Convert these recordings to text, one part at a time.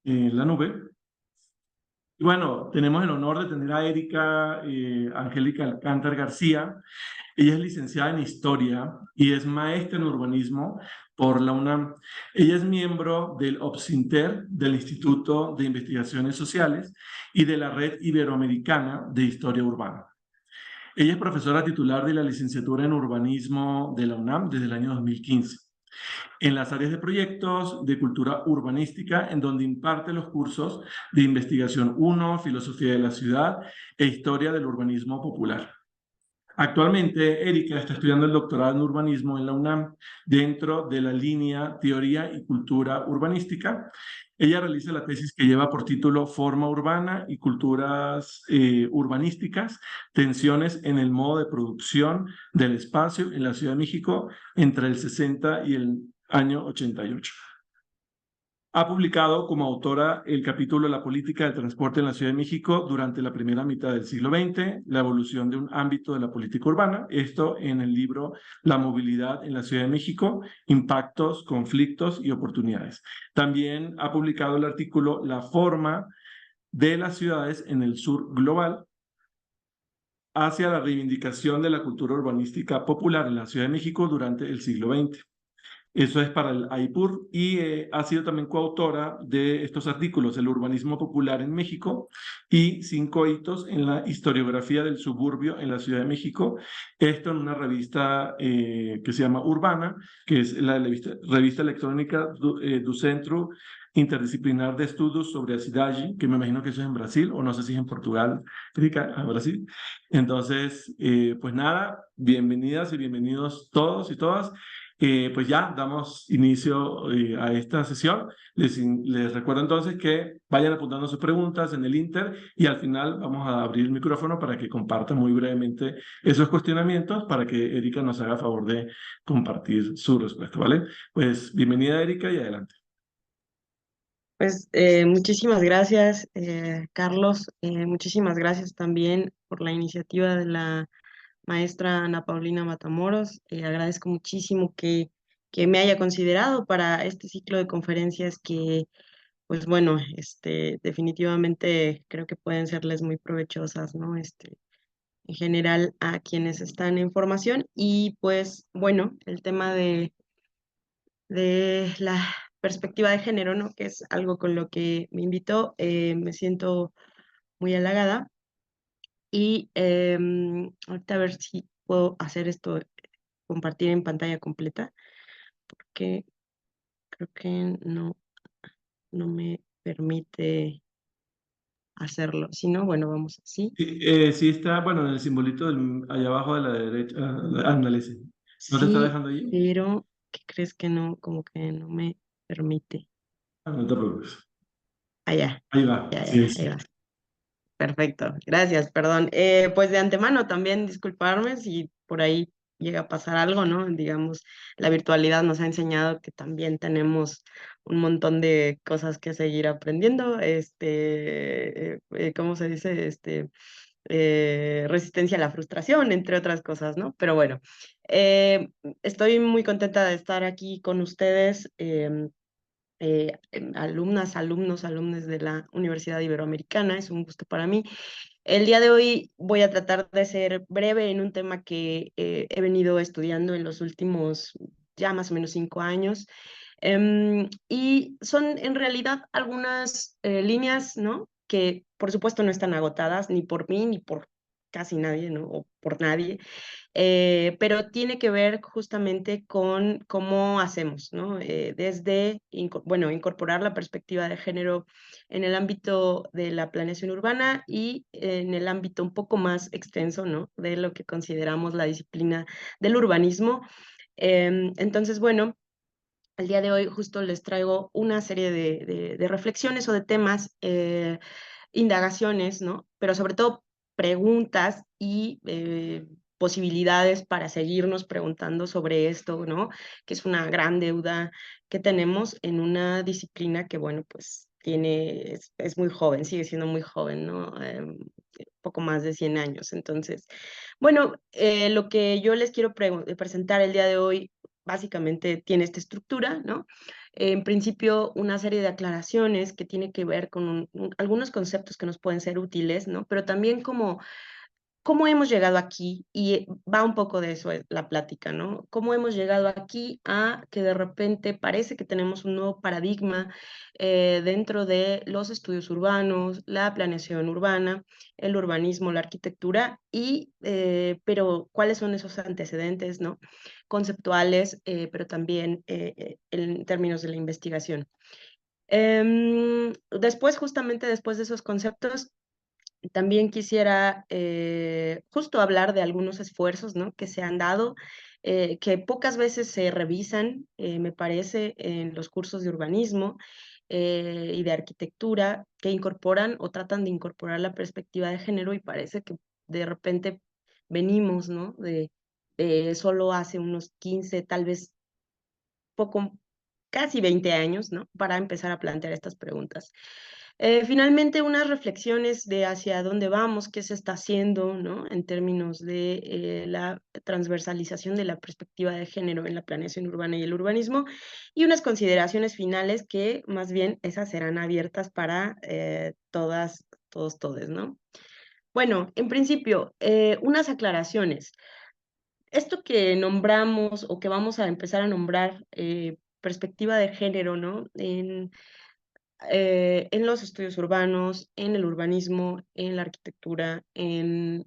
en la nube. Y bueno, tenemos el honor de tener a Erika Angélica Alcántar García. Ella es licenciada en Historia y es maestra en Urbanismo por la UNAM. Ella es miembro del OPSINTER, del Instituto de Investigaciones Sociales, y de la Red Iberoamericana de Historia Urbana. Ella es profesora titular de la licenciatura en Urbanismo de la UNAM desde el año 2015, en las áreas de proyectos de cultura urbanística, en donde imparte los cursos de Investigación 1, Filosofía de la Ciudad e Historia del Urbanismo Popular. Actualmente, Erika está estudiando el doctorado en urbanismo en la UNAM dentro de la línea Teoría y Cultura Urbanística. Ella realiza la tesis que lleva por título Forma Urbana y Culturas Urbanísticas, tensiones en el modo de producción del espacio en la Ciudad de México entre el 60 y el año 88. Ha publicado como autora el capítulo La política del transporte en la Ciudad de México durante la primera mitad del siglo XX, la evolución de un ámbito de la política urbana, esto en el libro La movilidad en la Ciudad de México, impactos, conflictos y oportunidades. También ha publicado el artículo La forma de las ciudades en el sur global, hacia la reivindicación de la cultura urbanística popular en la Ciudad de México durante el siglo XX. Eso es para el AIPUR y ha sido también coautora de estos artículos, El urbanismo popular en México y 5 hitos en la historiografía del suburbio en la Ciudad de México. Esto en una revista que se llama Urbana, que es la revista electrónica do Centro Interdisciplinar de Estudios sobre a Cidade, que me imagino que eso es en Brasil, o no sé si es en Portugal, Erika, a Brasil. Entonces, pues nada, bienvenidas y bienvenidos todos y todas. Pues ya damos inicio a esta sesión. Les recuerdo entonces que vayan apuntando sus preguntas en el Inter y al final vamos a abrir el micrófono para que compartan muy brevemente esos cuestionamientos para que Erika nos haga favor de compartir su respuesta, ¿vale? Pues bienvenida, Erika, y adelante. Pues muchísimas gracias, Carlos. Muchísimas gracias también por la iniciativa de la maestra Ana Paulina Matamoros. Agradezco muchísimo que me haya considerado para este ciclo de conferencias que, pues bueno, definitivamente creo que pueden serles muy provechosas, ¿no? En general a quienes están en formación. Y pues bueno, el tema de la perspectiva de género, ¿no? Que es algo con lo que me invitó, me siento muy halagada. Y ahorita a ver si puedo hacer esto, compartir en pantalla completa, porque creo que no me permite hacerlo. Si no, bueno, vamos así. Sí está, bueno, en el simbolito allá abajo de la derecha, ándale, sí. ¿No te está Sí, dejando allí? pero ¿qué crees que no? Como que no me permite. Ah, no te preocupes. Allá, Ahí va, sí, ahí sí. va. Perfecto, gracias, perdón. Pues de antemano también disculparme si por ahí llega a pasar algo, ¿no? Digamos, la virtualidad nos ha enseñado que también tenemos un montón de cosas que seguir aprendiendo, ¿cómo se dice? Resistencia a la frustración, entre otras cosas, ¿no? Pero bueno, estoy muy contenta de estar aquí con ustedes. Alumnas, alumnos de la Universidad Iberoamericana. Es un gusto para mí. El día de hoy voy a tratar de ser breve en un tema que he venido estudiando en los últimos ya más o menos 5 años. Y son en realidad algunas líneas, ¿no? Que por supuesto no están agotadas ni por mí ni por casi nadie, ¿no? O por nadie, pero tiene que ver justamente con cómo hacemos, ¿no? Desde, bueno, incorporar la perspectiva de género en el ámbito de la planeación urbana y en el ámbito un poco más extenso, ¿no? De lo que consideramos la disciplina del urbanismo. Entonces, bueno, el día de hoy justo les traigo una serie de reflexiones o de temas, indagaciones, ¿no? Pero sobre todo preguntas y posibilidades para seguirnos preguntando sobre esto, ¿no? Que es una gran deuda que tenemos en una disciplina que, bueno, pues es muy joven, sigue siendo muy joven, ¿no? Poco más de 100 años. Entonces, bueno, lo que yo les quiero presentar el día de hoy básicamente tiene esta estructura, ¿no? En principio, una serie de aclaraciones que tiene que ver con algunos conceptos que nos pueden ser útiles, ¿no? Pero también como cómo hemos llegado aquí, y va un poco de eso la plática, ¿no? Cómo hemos llegado aquí a que de repente parece que tenemos un nuevo paradigma dentro de los estudios urbanos, la planeación urbana, el urbanismo, la arquitectura, pero ¿cuáles son esos antecedentes, ¿no? Conceptuales, pero también en términos de la investigación. Después, justamente después de esos conceptos, también quisiera justo hablar de algunos esfuerzos, ¿no? Que se han dado, que pocas veces se revisan, me parece, en los cursos de urbanismo y de arquitectura, que incorporan o tratan de incorporar la perspectiva de género y parece que de repente venimos, ¿no? De solo hace unos 15, tal vez poco, casi 20 años, ¿no? Para empezar a plantear estas preguntas. Finalmente, unas reflexiones de hacia dónde vamos, qué se está haciendo, ¿no? En términos de la transversalización de la perspectiva de género en la planeación urbana y el urbanismo, y unas consideraciones finales que más bien esas serán abiertas para todas, todos, todes, ¿no? Bueno, en principio, unas aclaraciones. Esto que nombramos o que vamos a empezar a nombrar perspectiva de género, ¿no? En los estudios urbanos, en el urbanismo, en la arquitectura, en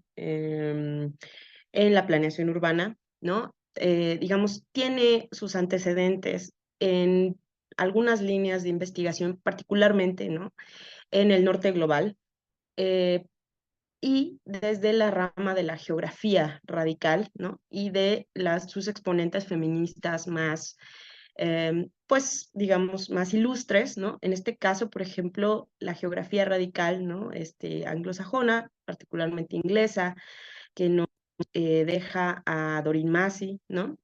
la planeación urbana, ¿no? Digamos, tiene sus antecedentes en algunas líneas de investigación, particularmente, ¿no? En el norte global, eh, y desde la rama de la geografía radical, ¿no? Y de sus exponentes feministas más, pues, digamos, más ilustres, ¿no? En este caso, por ejemplo, la geografía radical, ¿no? Anglosajona, particularmente inglesa, que nos deja a Doreen Massey, ¿no?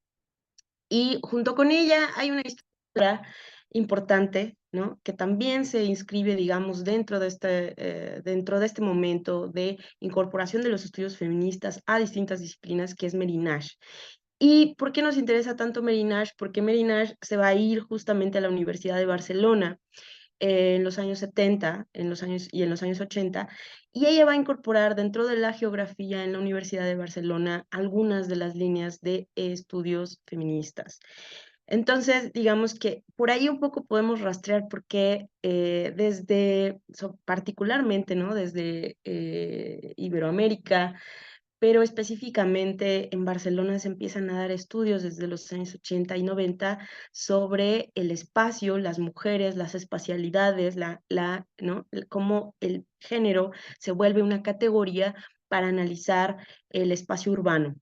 Y junto con ella hay una historia importante, ¿no? Que también se inscribe, digamos, dentro de este momento de incorporación de los estudios feministas a distintas disciplinas, que es Mary Nash. ¿Y por qué nos interesa tanto Mary Nash? Porque Mary Nash se va a ir justamente a la Universidad de Barcelona en los años 70 en los años 80, y ella va a incorporar dentro de la geografía en la Universidad de Barcelona algunas de las líneas de estudios feministas. Entonces, digamos que por ahí un poco podemos rastrear por qué particularmente, ¿no? Desde Iberoamérica, pero específicamente en Barcelona se empiezan a dar estudios desde los años 80 y 90 sobre el espacio, las mujeres, las espacialidades, ¿no? Cómo el género se vuelve una categoría para analizar el espacio urbano.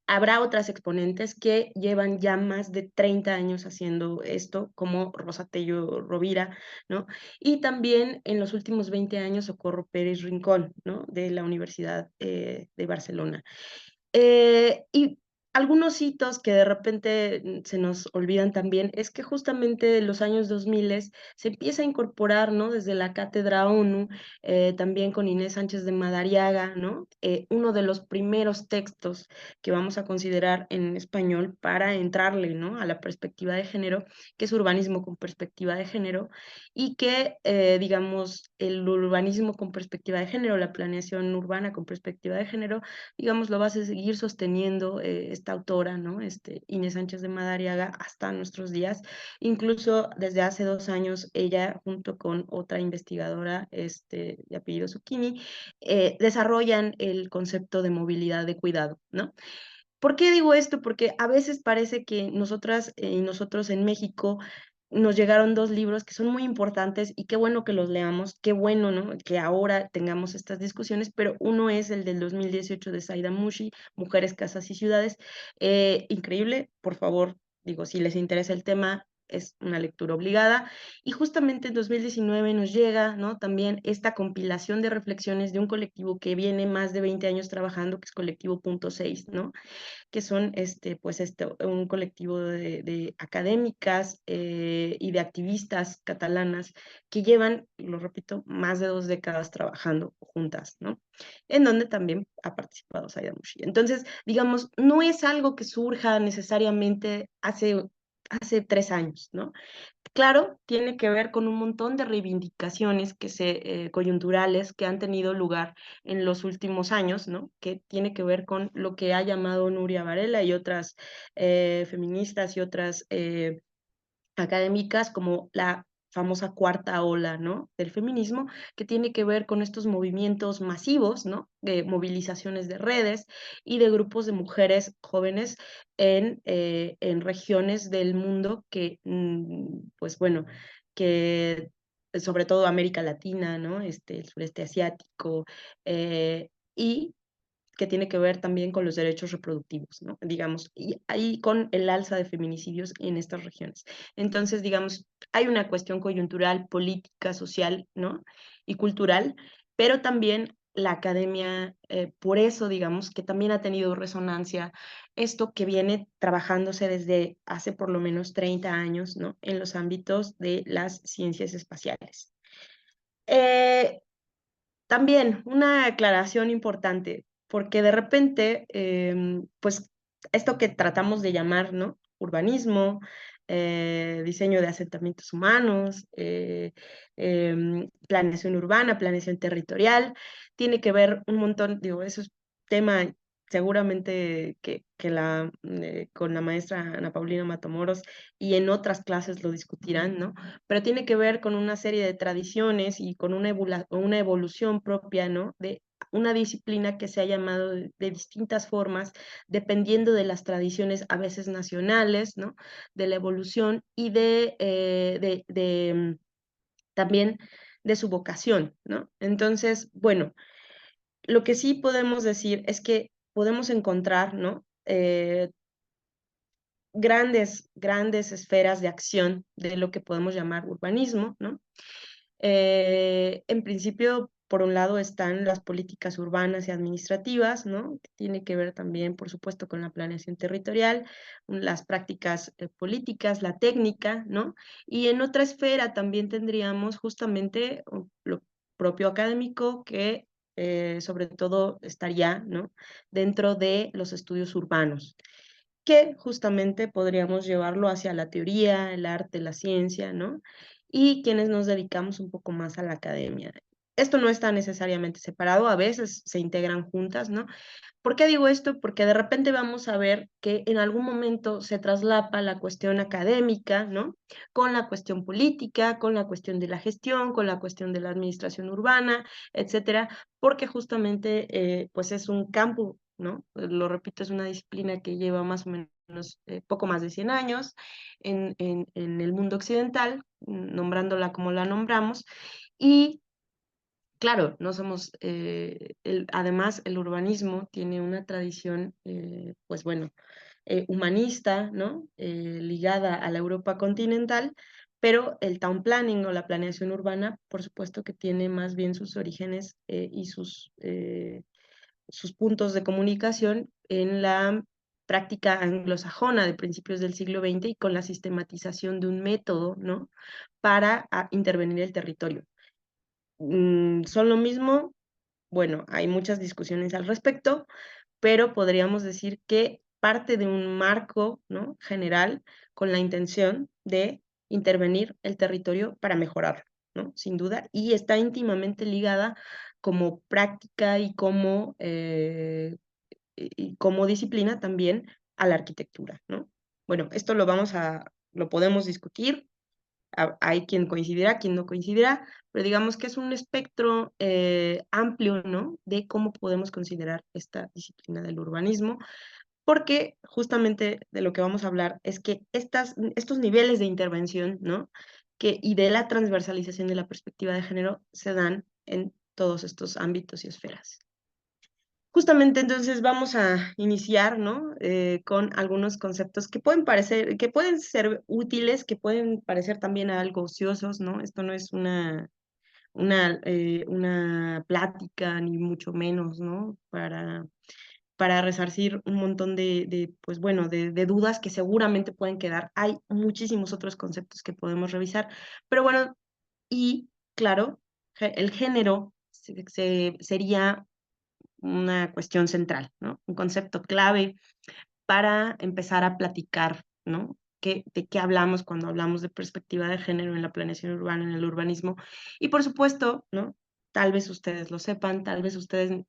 Habrá otras exponentes que llevan ya más de 30 años haciendo esto, como Rosa Tello Rovira, ¿no? Y también en los últimos 20 años Socorro Pérez Rincón, ¿no? De la Universidad de Barcelona. Y algunos hitos que de repente se nos olvidan también es que justamente en los años 2000 se empieza a incorporar, ¿no? Desde la Cátedra ONU, también con Inés Sánchez de Madariaga, ¿no? Uno de los primeros textos que vamos a considerar en español para entrarle, ¿no? A la perspectiva de género, que es urbanismo con perspectiva de género, y que, digamos, el urbanismo con perspectiva de género, la planeación urbana con perspectiva de género, digamos, lo va a seguir sosteniendo esta autora, ¿no? Inés Sánchez de Madariaga hasta nuestros días. Incluso desde hace 2 años, ella, junto con otra investigadora de apellido Zucchini, desarrollan el concepto de movilidad de cuidado, ¿no? ¿Por qué digo esto? Porque a veces parece que nosotras y nosotros en México nos llegaron 2 libros que son muy importantes y qué bueno que los leamos, qué bueno, ¿no? Que ahora tengamos estas discusiones, pero uno es el del 2018 de Saida Mushi, Mujeres, Casas y Ciudades. Increíble, por favor, digo, si les interesa el tema, es una lectura obligada. Y justamente en 2019 nos llega, ¿no? También esta compilación de reflexiones de un colectivo que viene más de 20 años trabajando, que es Colectivo Punto 6, ¿no? Que son un colectivo de académicas y de activistas catalanas que llevan, lo repito, más de 2 décadas trabajando juntas, ¿no? En donde también ha participado Saida Mushi. Entonces, digamos, no es algo que surja necesariamente hace hace 3 años, ¿no? Claro, tiene que ver con un montón de reivindicaciones coyunturales que han tenido lugar en los últimos años, ¿no? Que tiene que ver con lo que ha llamado Nuria Varela y otras feministas y otras académicas como la famosa cuarta ola, ¿no? Del feminismo, que tiene que ver con estos movimientos masivos, ¿no? De movilizaciones de redes y de grupos de mujeres jóvenes en regiones del mundo que, pues bueno, que sobre todo América Latina, ¿no? El sureste asiático, y que tiene que ver también con los derechos reproductivos, ¿no? Digamos, y ahí con el alza de feminicidios en estas regiones. Entonces, digamos, hay una cuestión coyuntural, política, social, ¿no? Y cultural, pero también la academia, por eso, digamos, que también ha tenido resonancia esto que viene trabajándose desde hace por lo menos 30 años, ¿no? En los ámbitos de las ciencias espaciales. Eh, También una aclaración importante, porque de repente, pues esto que tratamos de llamar, ¿no? Urbanismo, diseño de asentamientos humanos, planeación urbana, planeación territorial, tiene que ver un montón, digo, eso es tema seguramente con la maestra Ana Paulina Matamoros y en otras clases lo discutirán, ¿no? Pero tiene que ver con una serie de tradiciones y con una evolución propia, ¿no? De una disciplina que se ha llamado de distintas formas, dependiendo de las tradiciones a veces nacionales, ¿no? De la evolución y también de su vocación, ¿no? Entonces, bueno, lo que sí podemos decir es que podemos encontrar, ¿no? Grandes esferas de acción de lo que podemos llamar urbanismo, ¿no? En principio, por un lado están las políticas urbanas y administrativas, ¿no? Que tiene que ver también, por supuesto, con la planeación territorial, las prácticas políticas, la técnica, ¿no? Y en otra esfera también tendríamos justamente lo propio académico que sobre todo estaría, ¿no? Dentro de los estudios urbanos que justamente podríamos llevarlo hacia la teoría, el arte, la ciencia, ¿no? Y quienes nos dedicamos un poco más a la academia. Esto no está necesariamente separado, a veces se integran juntas, ¿no? ¿Por qué digo esto? Porque de repente vamos a ver que en algún momento se traslapa la cuestión académica, ¿no? Con la cuestión política, con la cuestión de la gestión, con la cuestión de la administración urbana, etcétera, porque justamente pues es un campo, ¿no? Lo repito, es una disciplina que lleva más o menos poco más de 100 años en el mundo occidental, nombrándola como la nombramos, y claro, no somos, además el urbanismo tiene una tradición, pues bueno, humanista, ¿no? Ligada a la Europa continental, pero el town planning o la planeación urbana, por supuesto que tiene más bien sus orígenes y sus puntos de comunicación en la práctica anglosajona de principios del siglo XX y con la sistematización de un método, ¿no? Para intervenir el territorio. ¿Son lo mismo? Bueno, hay muchas discusiones al respecto, pero podríamos decir que parte de un marco, ¿no? General con la intención de intervenir el territorio para mejorarlo, ¿no? Sin duda, y está íntimamente ligada como práctica y como disciplina también a la arquitectura, ¿no? Bueno, esto lo podemos discutir, hay quien coincidirá, quien no coincidirá, pero digamos que es un espectro amplio, ¿no? De cómo podemos considerar esta disciplina del urbanismo, porque justamente de lo que vamos a hablar es que estos niveles de intervención, ¿no? Y de la transversalización de la perspectiva de género se dan en todos estos ámbitos y esferas. Justamente entonces vamos a iniciar, ¿no? Con algunos conceptos que pueden ser útiles, que pueden parecer también algo ociosos, ¿no? Esto no es una plática, ni mucho menos, ¿no? Para resarcir un montón pues bueno, de dudas que seguramente pueden quedar. Hay muchísimos otros conceptos que podemos revisar, pero bueno, y claro, el género sería una cuestión central, ¿no? Un concepto clave para empezar a platicar, ¿no? de qué hablamos cuando hablamos de perspectiva de género en la planeación urbana, en el urbanismo. Y por supuesto, ¿no? Tal vez ustedes lo sepan, tal vez ustedes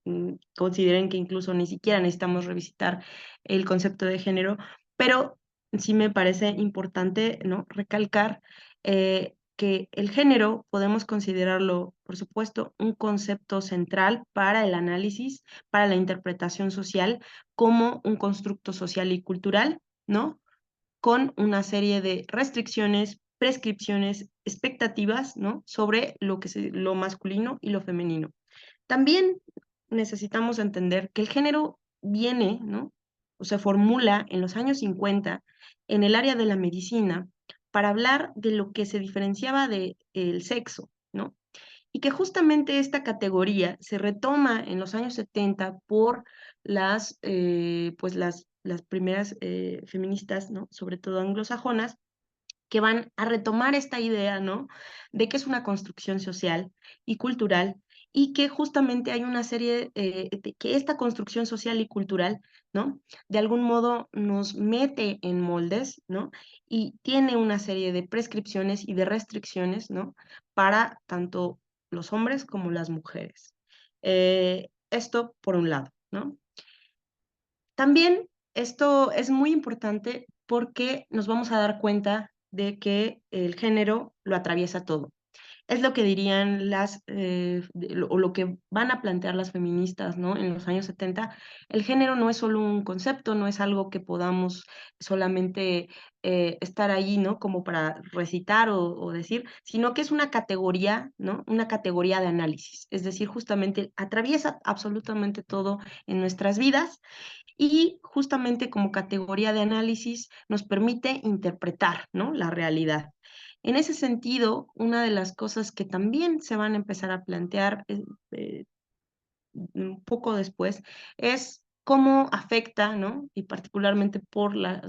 consideren que incluso ni siquiera necesitamos revisitar el concepto de género, pero sí me parece importante, ¿no? Recalcar que el género podemos considerarlo, por supuesto, un concepto central para el análisis, para la interpretación social, como un constructo social y cultural, ¿no? Con una serie de restricciones, prescripciones, expectativas, ¿no? Sobre lo masculino y lo femenino. También necesitamos entender que el género viene, ¿no? O se formula en los años 50 en el área de la medicina para hablar de lo que se diferenciaba del sexo, ¿no? Y que justamente esta categoría se retoma en los años 70 por las primeras feministas, ¿no? Sobre todo anglosajonas, que van a retomar esta idea, ¿no? De que es una construcción social y cultural y que justamente hay una serie, de que esta construcción social y cultural, ¿no? De algún modo nos mete en moldes, ¿no? Y tiene una serie de prescripciones y de restricciones, ¿no? Para tanto los hombres como las mujeres. Esto por un lado, ¿no? También esto es muy importante porque nos vamos a dar cuenta de que el género lo atraviesa todo. Es lo que dirían o lo que van a plantear las feministas, ¿no? En los años 70, el género no es solo un concepto, no es algo que podamos solamente estar ahí, ¿no? Como para recitar o decir, sino que es una categoría, ¿no? Una categoría de análisis. Es decir, justamente atraviesa absolutamente todo en nuestras vidas y justamente como categoría de análisis nos permite interpretar, ¿no? La realidad. En ese sentido, una de las cosas que también se van a empezar a plantear eh, un poco después es cómo afecta, ¿no? Y particularmente por la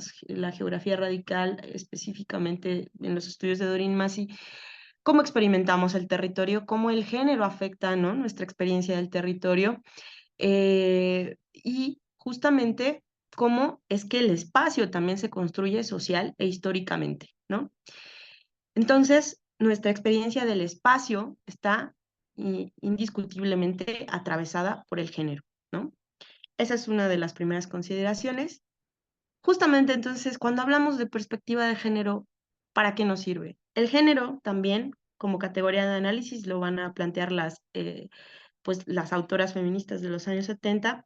geografía radical, específicamente en los estudios de Doreen Massey, cómo experimentamos el territorio, cómo el género afecta, ¿no? Nuestra experiencia del territorio y justamente cómo es que el espacio también se construye social e históricamente, ¿no? Entonces, nuestra experiencia del espacio está indiscutiblemente atravesada por el género, ¿no? Esa es una de las primeras consideraciones. Justamente entonces, cuando hablamos de perspectiva de género, ¿para qué nos sirve? El género también, como categoría de análisis, lo van a plantear las autoras feministas de los años 70,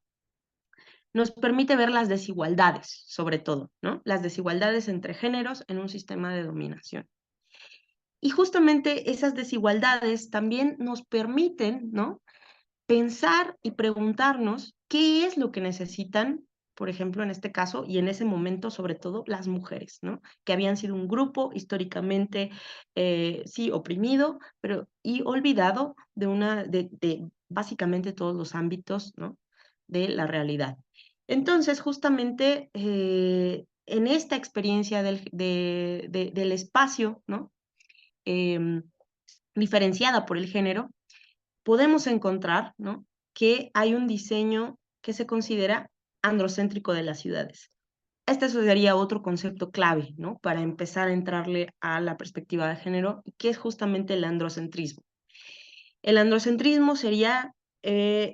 nos permite ver las desigualdades, sobre todo, ¿no? Las desigualdades entre géneros en un sistema de dominación. Y justamente esas desigualdades también nos permiten, ¿no? Pensar y preguntarnos qué es lo que necesitan, por ejemplo, en este caso y en ese momento, sobre todo, las mujeres, ¿no? Que habían sido un grupo históricamente, sí, oprimido, pero y olvidado de básicamente todos los ámbitos, ¿no? De la realidad. Entonces, justamente en esta experiencia del espacio, ¿no? Em, diferenciada por el género, podemos encontrar, ¿no? Que hay un diseño que se considera androcéntrico de las ciudades. Este sería otro concepto clave, ¿no? Para empezar a entrarle a la perspectiva de género, que es justamente el androcentrismo. El androcentrismo sería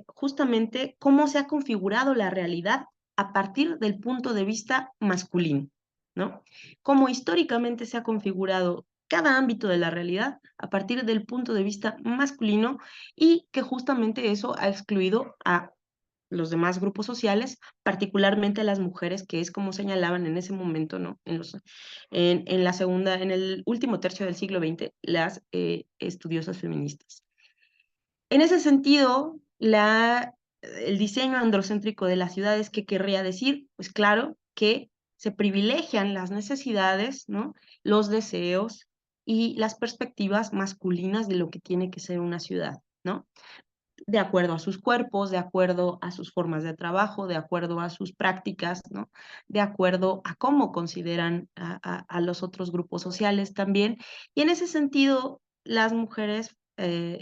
justamente cómo se ha configurado la realidad a partir del punto de vista masculino, ¿no? Cómo históricamente se ha configurado cada ámbito de la realidad a partir del punto de vista masculino y que justamente eso ha excluido a los demás grupos sociales, particularmente a las mujeres, que es como señalaban en ese momento, ¿no? En el último tercio del siglo XX, las estudiosas feministas. En ese sentido, el diseño androcéntrico de las ciudades, ¿qué querría decir? Pues claro que se privilegian las necesidades, ¿no? Los deseos y las perspectivas masculinas de lo que tiene que ser una ciudad, ¿no? De acuerdo a sus cuerpos, de acuerdo a sus formas de trabajo, de acuerdo a sus prácticas, ¿no? De acuerdo a cómo consideran a los otros grupos sociales también. Y en ese sentido, las mujeres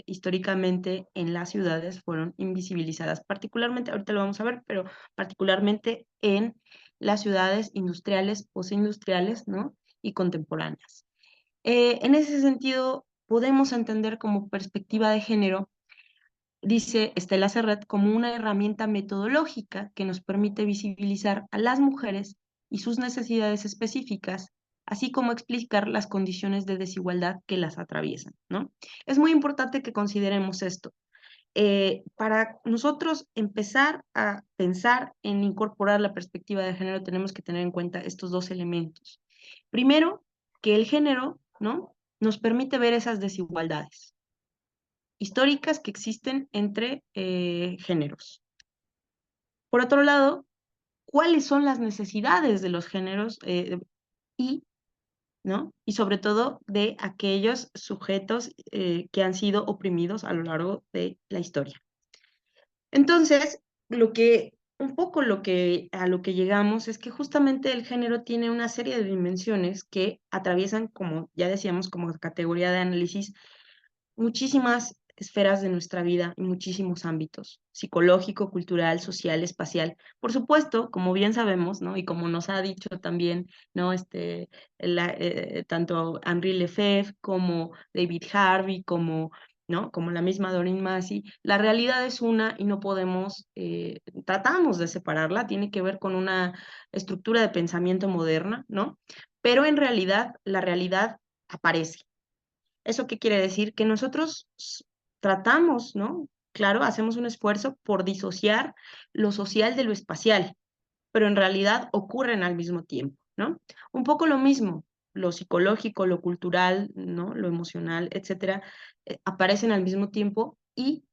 históricamente en las ciudades fueron invisibilizadas, particularmente, ahorita lo vamos a ver, pero particularmente en las ciudades industriales, postindustriales, ¿no? y contemporáneas. En ese sentido, podemos entender como perspectiva de género, dice Estela Serret, como una herramienta metodológica que nos permite visibilizar a las mujeres y sus necesidades específicas, así como explicar las condiciones de desigualdad que las atraviesan, ¿no? Es muy importante que consideremos esto. Para nosotros empezar a pensar en incorporar la perspectiva de género, tenemos que tener en cuenta estos dos elementos. Primero, que el género, ¿no?, nos permite ver esas desigualdades históricas que existen entre géneros. Por otro lado, cuáles son las necesidades de los géneros y, ¿no?, y sobre todo de aquellos sujetos que han sido oprimidos a lo largo de la historia. Entonces, un poco a lo que llegamos es que justamente el género tiene una serie de dimensiones que atraviesan, como ya decíamos, como categoría de análisis, muchísimas esferas de nuestra vida y muchísimos ámbitos, psicológico, cultural, social, espacial. Por supuesto, como bien sabemos, ¿no?, y como nos ha dicho también, ¿no?, tanto Henri Lefebvre como David Harvey, ¿no?, como la misma Doreen Massey, la realidad es una y no podemos, tratamos de separarla, tiene que ver con una estructura de pensamiento moderna, ¿no? Pero en realidad, la realidad aparece. ¿Eso qué quiere decir? Que nosotros tratamos, ¿no? Claro, hacemos un esfuerzo por disociar lo social de lo espacial, pero en realidad ocurren al mismo tiempo, ¿no? Un poco lo mismo, lo psicológico, lo cultural, ¿no?, lo emocional, etcétera, aparecen al mismo tiempo y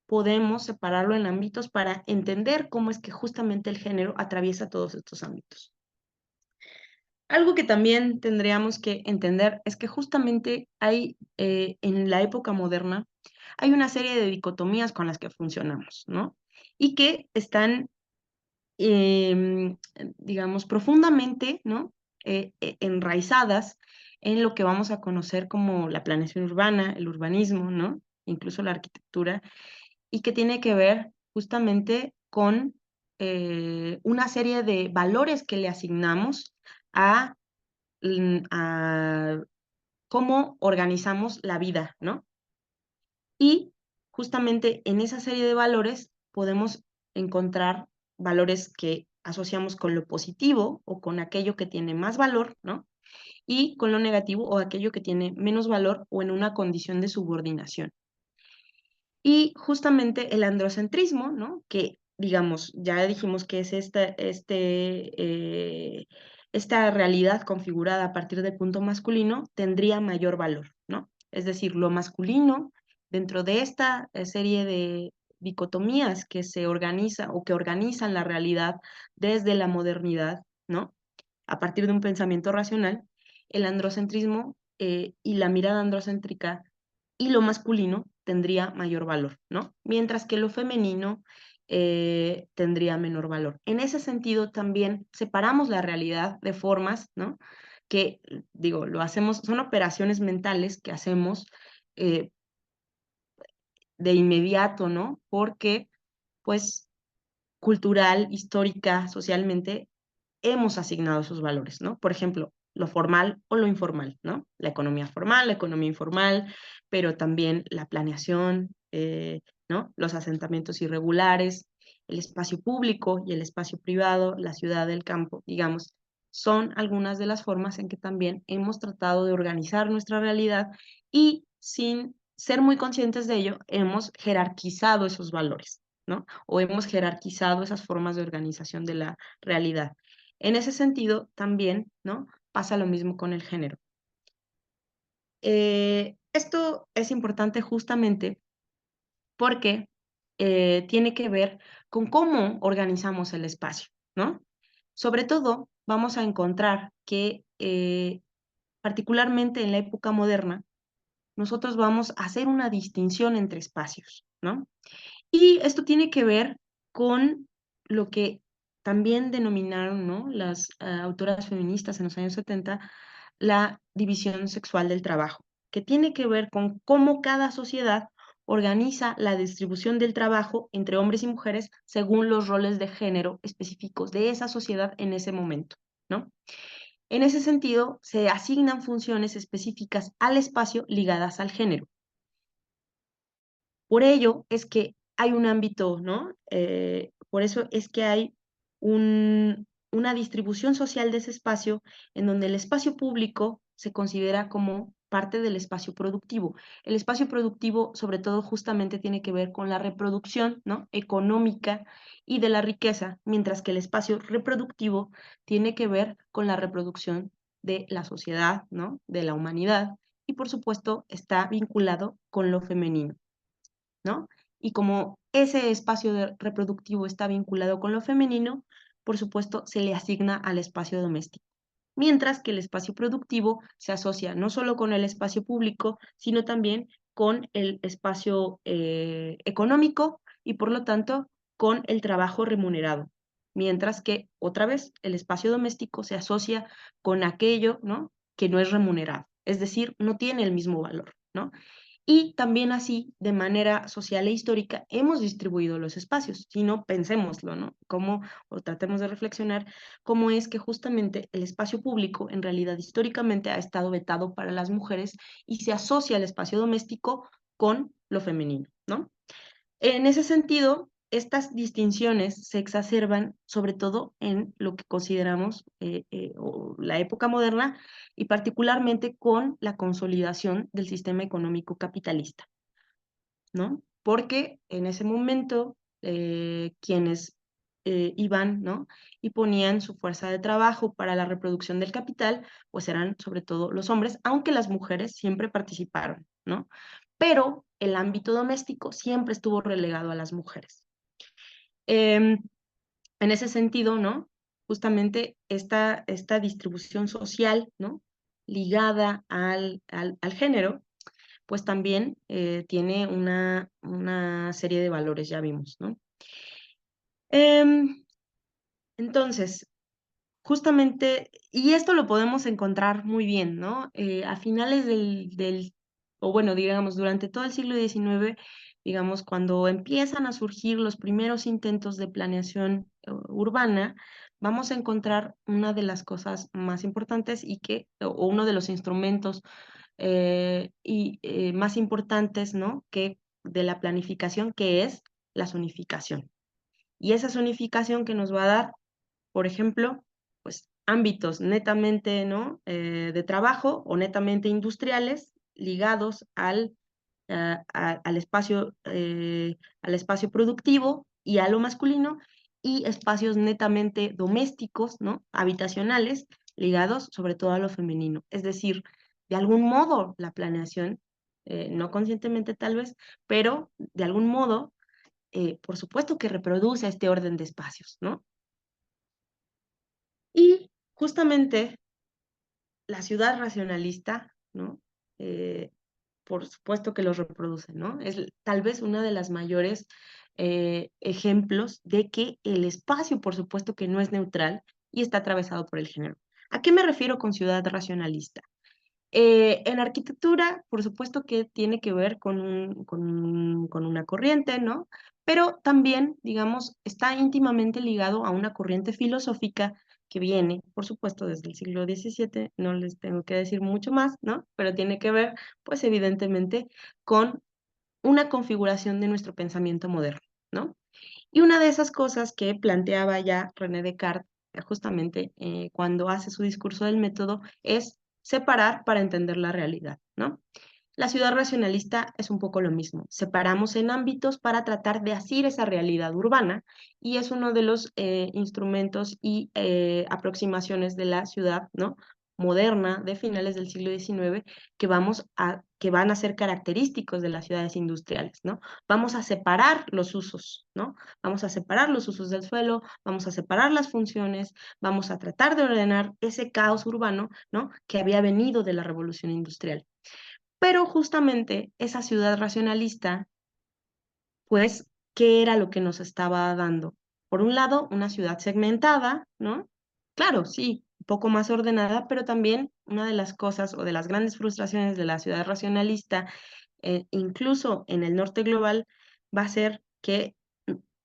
podemos separarlo en ámbitos para entender cómo es que justamente el género atraviesa todos estos ámbitos. Algo que también tendríamos que entender es que justamente hay, en la época moderna, hay una serie de dicotomías con las que funcionamos, ¿no? Y que están, digamos, profundamente, ¿no?, enraizadas en lo que vamos a conocer como la planeación urbana, el urbanismo, ¿no?, incluso la arquitectura, y que tiene que ver justamente con una serie de valores que le asignamos a a cómo organizamos la vida, ¿no? Y justamente en esa serie de valores podemos encontrar valores que asociamos con lo positivo o con aquello que tiene más valor, ¿no? Y con lo negativo o aquello que tiene menos valor o en una condición de subordinación. Y justamente el androcentrismo, ¿no?, que digamos, ya dijimos que es esta realidad configurada a partir del punto masculino, tendría mayor valor, ¿no? Es decir, lo masculino, dentro de esta serie de dicotomías que se organiza o que organizan la realidad desde la modernidad, ¿no?, a partir de un pensamiento racional, el androcentrismo y la mirada androcéntrica y lo masculino tendría mayor valor, ¿no? Mientras que lo femenino tendría menor valor. En ese sentido, también separamos la realidad de formas, ¿no?, que, digo, lo hacemos, son operaciones mentales que hacemos eh, de inmediato, ¿no? Porque, pues, cultural, histórica, socialmente, hemos asignado esos valores, ¿no? Por ejemplo, lo formal o lo informal, ¿no? La economía formal, la economía informal, pero también la planeación, ¿no?, los asentamientos irregulares, el espacio público y el espacio privado, la ciudad del campo, digamos, son algunas de las formas en que también hemos tratado de organizar nuestra realidad y sin ser muy conscientes de ello, hemos jerarquizado esos valores, ¿no? O hemos jerarquizado esas formas de organización de la realidad. En ese sentido, también, ¿no?, pasa lo mismo con el género. Esto es importante justamente porque tiene que ver con cómo organizamos el espacio, ¿no? Sobre todo, vamos a encontrar que, particularmente en la época moderna, nosotros vamos a hacer una distinción entre espacios, ¿no? Y esto tiene que ver con lo que también denominaron, ¿no?, las autoras feministas en los años 70, la división sexual del trabajo, que tiene que ver con cómo cada sociedad organiza la distribución del trabajo entre hombres y mujeres según los roles de género específicos de esa sociedad en ese momento, ¿no? En ese sentido, se asignan funciones específicas al espacio ligadas al género. Por ello es que hay un ámbito, ¿no? Por eso es que hay una distribución social de ese espacio en donde el espacio público se considera como parte del espacio productivo. El espacio productivo, sobre todo, justamente tiene que ver con la reproducción, ¿no? Económica y de la riqueza, mientras que el espacio reproductivo tiene que ver con la reproducción de la sociedad, ¿no? De la humanidad, y por supuesto está vinculado con lo femenino, ¿no? Y como ese espacio reproductivo está vinculado con lo femenino, por supuesto, se le asigna al espacio doméstico. Mientras que el espacio productivo se asocia no solo con el espacio público, sino también con el espacio económico y por lo tanto con el trabajo remunerado. Mientras que, otra vez, el espacio doméstico se asocia con aquello, ¿no?, que no es remunerado, es decir, no tiene el mismo valor, ¿no? Y también así, de manera social e histórica, hemos distribuido los espacios. Si no, pensémoslo, ¿no? Cómo, o tratemos de reflexionar cómo es que justamente el espacio público, en realidad, históricamente ha estado vetado para las mujeres y se asocia el espacio doméstico con lo femenino, ¿no? En ese sentido, estas distinciones se exacerban sobre todo en lo que consideramos la época moderna y particularmente con la consolidación del sistema económico capitalista, ¿no? Porque en ese momento quienes iban, ¿no?, y ponían su fuerza de trabajo para la reproducción del capital, pues eran sobre todo los hombres, aunque las mujeres siempre participaron, ¿no? Pero el ámbito doméstico siempre estuvo relegado a las mujeres. En ese sentido, ¿no?, justamente esta distribución social, ¿no?, ligada al género, pues también tiene una serie de valores, ya vimos, ¿no? Em, entonces, justamente, y esto lo podemos encontrar muy bien, ¿no? A finales o bueno, digamos, durante todo el siglo XIX, digamos, cuando empiezan a surgir los primeros intentos de planeación urbana, vamos a encontrar una de las cosas más importantes o uno de los instrumentos más importantes, ¿no?, que de la planificación, que es la zonificación. Y esa zonificación que nos va a dar, por ejemplo, pues ámbitos netamente, ¿no?, de trabajo o netamente industriales ligados al espacio productivo y a lo masculino, y espacios netamente domésticos, ¿no?, habitacionales, ligados sobre todo a lo femenino. Es decir, de algún modo la planeación, no conscientemente tal vez, pero de algún modo, por supuesto que reproduce este orden de espacios, ¿no? Y justamente la ciudad racionalista, ¿no? Eh, por supuesto que los reproduce, ¿no? Es tal vez una de las mayores ejemplos de que el espacio, por supuesto que no es neutral y está atravesado por el género. ¿A qué me refiero con ciudad racionalista? En arquitectura, por supuesto que tiene que ver con una corriente, ¿no? Pero también, digamos, está íntimamente ligado a una corriente filosófica que viene, por supuesto, desde el siglo XVII, no les tengo que decir mucho más, ¿no? Pero tiene que ver, pues, evidentemente, con una configuración de nuestro pensamiento moderno, ¿no? Y una de esas cosas que planteaba ya René Descartes, justamente cuando hace su discurso del método, es separar para entender la realidad, ¿no? La ciudad racionalista es un poco lo mismo. Separamos en ámbitos para tratar de asir esa realidad urbana y es uno de los instrumentos y aproximaciones de la ciudad, ¿no?, moderna de finales del siglo XIX que van a ser característicos de las ciudades industriales, ¿no? Vamos a separar los usos, ¿no? Vamos a separar los usos del suelo, vamos a separar las funciones, vamos a tratar de ordenar ese caos urbano, ¿no?, que había venido de la revolución industrial. Pero justamente esa ciudad racionalista, pues, ¿qué era lo que nos estaba dando? Por un lado, una ciudad segmentada, ¿no? Claro, sí, un poco más ordenada, pero también una de las cosas o de las grandes frustraciones de la ciudad racionalista, incluso en el norte global, va a ser que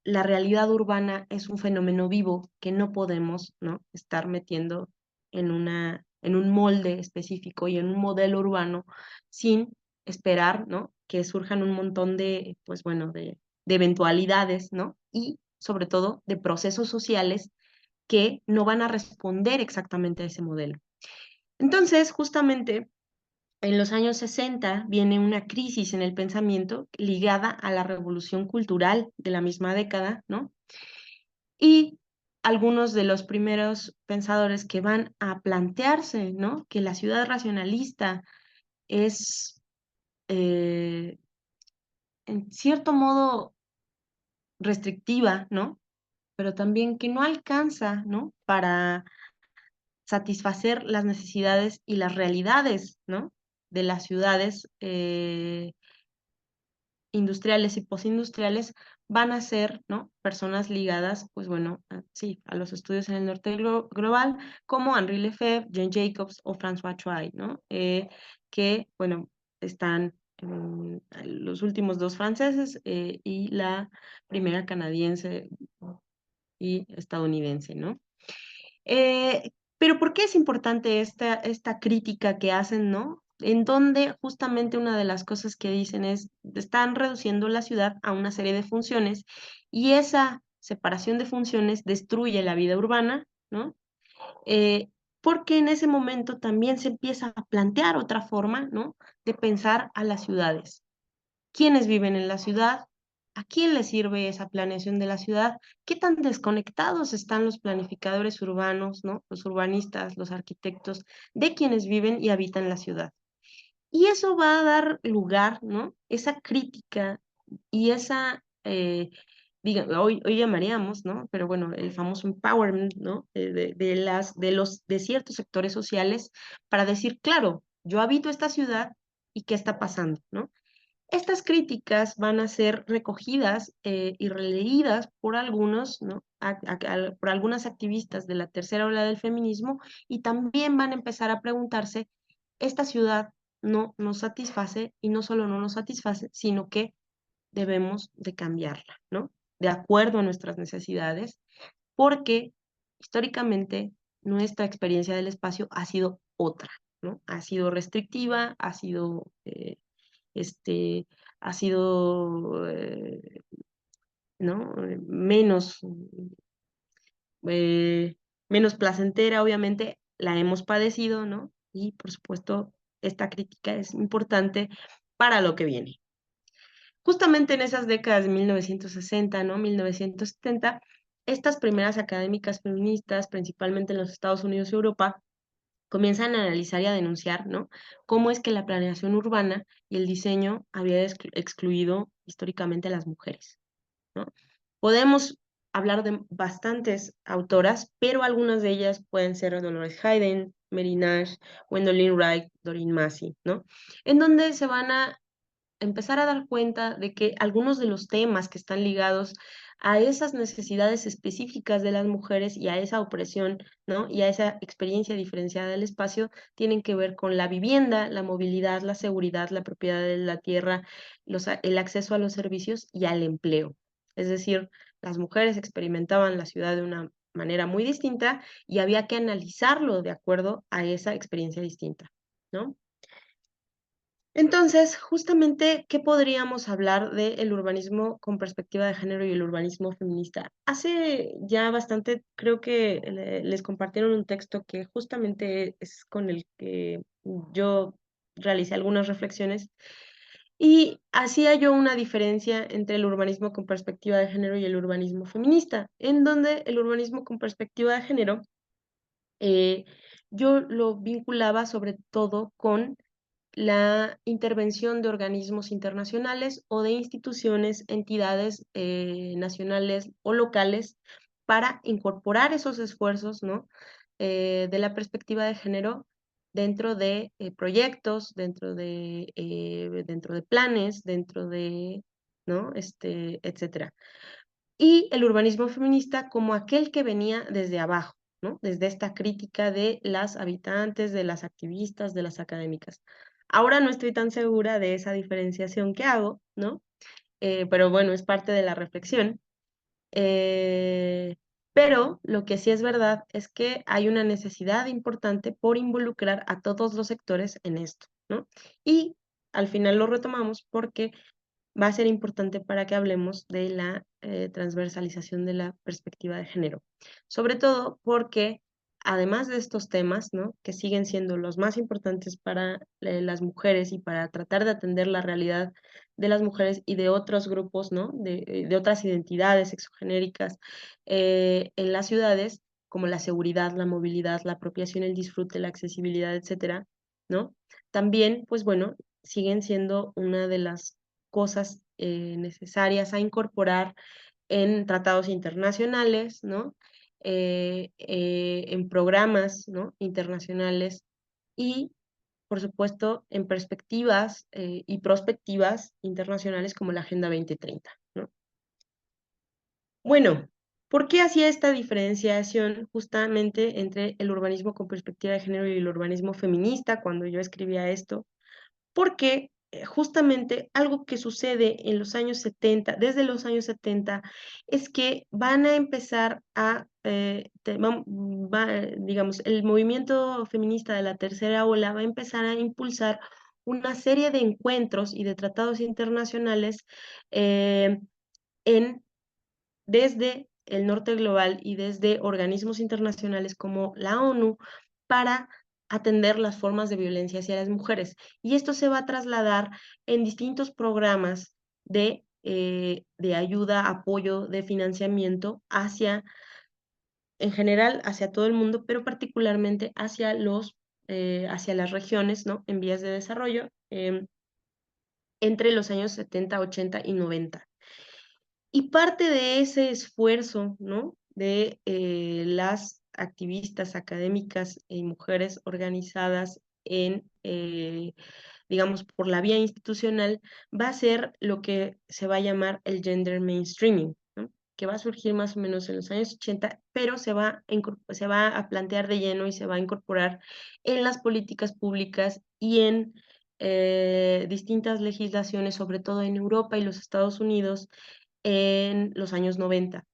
la realidad urbana es un fenómeno vivo que no podemos, ¿no?, estar metiendo en un molde específico y en un modelo urbano sin esperar, ¿no? Que surjan un montón de, pues bueno, de eventualidades, ¿no? Y sobre todo de procesos sociales que no van a responder exactamente a ese modelo. Entonces, justamente en los años 60 viene una crisis en el pensamiento ligada a la revolución cultural de la misma década, ¿no? Y algunos de los primeros pensadores que van a plantearse, ¿no? Que la ciudad racionalista es, eh, en cierto modo, restrictiva, ¿no? Pero también que no alcanza, ¿no? Para satisfacer las necesidades y las realidades, ¿no? De las ciudades industriales y postindustriales van a ser, ¿no? Personas ligadas, pues bueno, sí, a los estudios en el norte global, como Henri Lefebvre, Jane Jacobs o François Troy, ¿no? Que, bueno, están los últimos dos franceses y la primera canadiense y estadounidense, ¿no? Pero ¿por qué es importante esta crítica que hacen, ¿no? En donde justamente una de las cosas que dicen es, están reduciendo la ciudad a una serie de funciones y esa separación de funciones destruye la vida urbana, ¿no? Eh, Porque en ese momento también se empieza a plantear otra forma, ¿no? De pensar a las ciudades. ¿Quiénes viven en la ciudad? ¿A quién le sirve esa planeación de la ciudad? ¿Qué tan desconectados están los planificadores urbanos, ¿no? Los urbanistas, los arquitectos, de quienes viven y habitan la ciudad? Y eso va a dar lugar, ¿no? Esa crítica y esa, hoy llamaríamos, ¿no? Pero bueno, el famoso empowerment, ¿no? De ciertos sectores sociales para decir, claro, yo habito esta ciudad y qué está pasando, ¿no? Estas críticas van a ser recogidas y releídas por algunos, ¿no? Por algunas activistas de la tercera ola del feminismo y también van a empezar a preguntarse, esta ciudad no nos satisface y no solo no nos satisface, sino que debemos de cambiarla, ¿no? De acuerdo a nuestras necesidades, porque históricamente nuestra experiencia del espacio ha sido otra, ¿no? Ha sido restrictiva, este, ha sido, ¿no? Eh, menos placentera, obviamente, la hemos padecido, ¿no? Y por supuesto, esta crítica es importante para lo que viene. Justamente en esas décadas de 1960, ¿no? 1970, estas primeras académicas feministas, principalmente en los Estados Unidos y Europa, comienzan a analizar y a denunciar, ¿no? Cómo es que la planeación urbana y el diseño había excluido históricamente a las mujeres, ¿no? Podemos hablar de bastantes autoras, pero algunas de ellas pueden ser Dolores Hayden, Mary Nash, Gwendolyn Wright, Doreen Massey, ¿no? En donde se van a empezar a dar cuenta de que algunos de los temas que están ligados a esas necesidades específicas de las mujeres y a esa opresión, ¿no? Y a esa experiencia diferenciada del espacio tienen que ver con la vivienda, la movilidad, la seguridad, la propiedad de la tierra, el acceso a los servicios y al empleo. Es decir, las mujeres experimentaban la ciudad de una manera muy distinta y había que analizarlo de acuerdo a esa experiencia distinta, ¿no? Entonces, justamente, ¿qué podríamos hablar del urbanismo con perspectiva de género y el urbanismo feminista? Hace ya bastante, creo que les compartieron un texto que justamente es con el que yo realicé algunas reflexiones y hacía yo una diferencia entre el urbanismo con perspectiva de género y el urbanismo feminista, en donde el urbanismo con perspectiva de género eh, yo lo vinculaba sobre todo con la intervención de organismos internacionales o de instituciones, entidades nacionales o locales para incorporar esos esfuerzos, ¿no? De la perspectiva de género dentro de proyectos, dentro de planes, ¿no? Etcétera. Y el urbanismo feminista como aquel que venía desde abajo, ¿no? Desde esta crítica de las habitantes, de las activistas, de las académicas. Ahora no estoy tan segura de esa diferenciación que hago, ¿no? Pero bueno, es parte de la reflexión. Eh, Pero lo que sí es verdad es que hay una necesidad importante por involucrar a todos los sectores en esto, ¿no? Y al final lo retomamos porque va a ser importante para que hablemos de la transversalización de la perspectiva de género. Sobre todo porque, además de estos temas, ¿no? Que siguen siendo los más importantes para las mujeres y para tratar de atender la realidad de las mujeres y de otros grupos, ¿no? De otras identidades sexogenéricas en las ciudades, como la seguridad, la movilidad, la apropiación, el disfrute, la accesibilidad, etcétera, ¿no? También, pues bueno, siguen siendo una de las cosas necesarias a incorporar en tratados internacionales, ¿no? En programas, ¿no? Internacionales y, por supuesto, en perspectivas y prospectivas internacionales como la Agenda 2030, ¿no? Bueno, ¿por qué hacía esta diferenciación justamente entre el urbanismo con perspectiva de género y el urbanismo feminista cuando yo escribía esto? Porque justamente algo que sucede en los años 70, desde los años 70, es que van a empezar a, digamos, el movimiento feminista de la tercera ola va a empezar a impulsar una serie de encuentros y de tratados internacionales eh, en desde el norte global y desde organismos internacionales como la ONU para atender las formas de violencia hacia las mujeres. Y esto se va a trasladar en distintos programas de ayuda, apoyo, de financiamiento hacia, en general, hacia todo el mundo, pero particularmente hacia las regiones, ¿no? En vías de desarrollo, entre los años 70, 80 y 90. Y parte de ese esfuerzo, ¿no? De las activistas académicas y mujeres organizadas digamos, por la vía institucional, va a ser lo que se va a llamar el gender mainstreaming, ¿no? Que va a surgir más o menos en los años 80, pero se va a plantear de lleno y se va a incorporar en las políticas públicas y en distintas legislaciones, sobre todo en Europa y los Estados Unidos, en los años 90.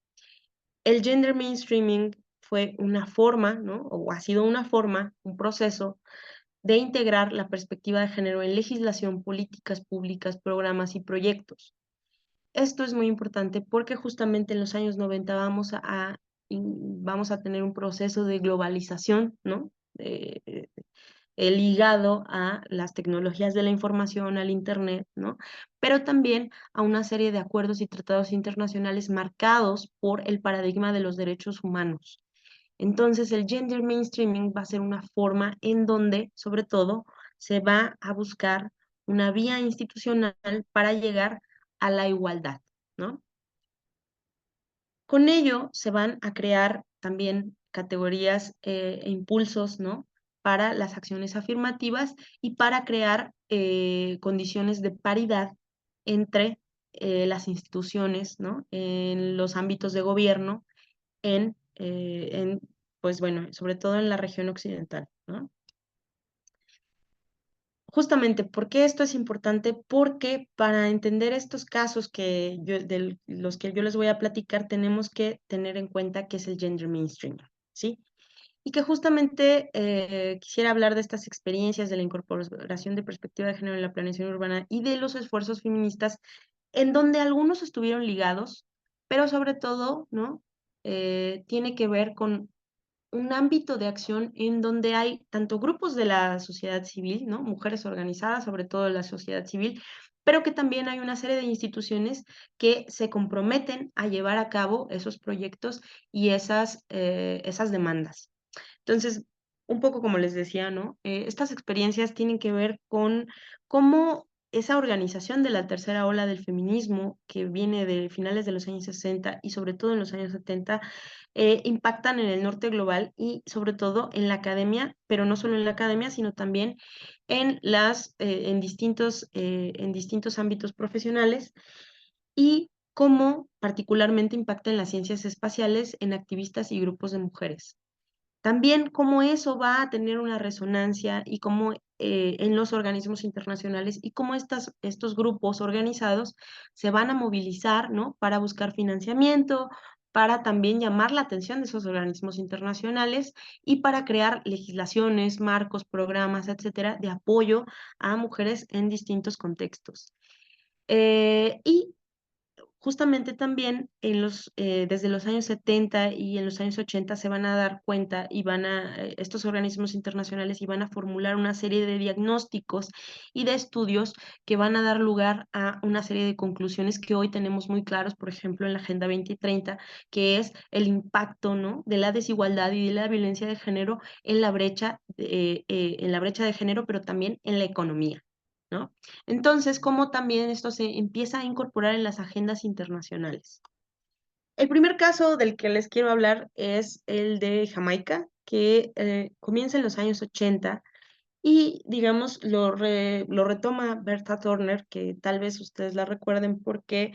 El gender mainstreaming fue una forma, ¿no? O ha sido una forma, un proceso de integrar la perspectiva de género en legislación, políticas públicas, programas y proyectos. Esto es muy importante porque justamente en los años 90 vamos a tener un proceso de globalización, ¿no? Ligado a las tecnologías de la información, al Internet, ¿no? Pero también a una serie de acuerdos y tratados internacionales marcados por el paradigma de los derechos humanos. Entonces, el gender mainstreaming va a ser una forma en donde, sobre todo, se va a buscar una vía institucional para llegar a la igualdad, ¿no? Con ello se van a crear también categorías e impulsos, ¿no? Para las acciones afirmativas y para crear condiciones de paridad entre las instituciones, ¿no? En los ámbitos de gobierno, pues bueno, sobre todo en la región occidental, ¿no? Justamente, ¿por qué esto es importante? Porque para entender estos casos de los que yo les voy a platicar, tenemos que tener en cuenta qué es el gender mainstream, ¿sí? Y que justamente quisiera hablar de estas experiencias de la incorporación de perspectiva de género en la planeación urbana y de los esfuerzos feministas, en donde algunos estuvieron ligados, pero sobre todo, ¿no? Tiene que ver con un ámbito de acción en donde hay tanto grupos de la sociedad civil, ¿no? Mujeres organizadas, sobre todo de la sociedad civil, pero que también hay una serie de instituciones que se comprometen a llevar a cabo esos proyectos y esas demandas. Entonces, un poco como les decía, ¿no? Estas experiencias tienen que ver con cómo esa organización de la tercera ola del feminismo, que viene de finales de los años 60 y sobre todo en los años 70, impactan en el norte global y sobre todo en la academia, pero no solo en la academia, sino también en distintos ámbitos profesionales y cómo particularmente impacta en las ciencias espaciales, en activistas y grupos de mujeres. También cómo eso va a tener una resonancia y cómo en los organismos internacionales y cómo estos grupos organizados se van a movilizar, ¿no? Para buscar financiamiento, para también llamar la atención de esos organismos internacionales y para crear legislaciones, marcos, programas, etcétera, de apoyo a mujeres en distintos contextos. Y justamente también desde los años 70 y en los años 80 se van a dar cuenta y estos organismos internacionales y van a formular una serie de diagnósticos y de estudios que van a dar lugar a una serie de conclusiones que hoy tenemos muy claros, por ejemplo, en la Agenda 2030, que es el impacto, ¿no?, de la desigualdad y de la violencia de género en la brecha de género, pero también en la economía, ¿no? Entonces, cómo también esto se empieza a incorporar en las agendas internacionales. El primer caso del que les quiero hablar es el de Jamaica, que comienza en los años 80 y, digamos, lo retoma Bertha Turner, que tal vez ustedes la recuerden porque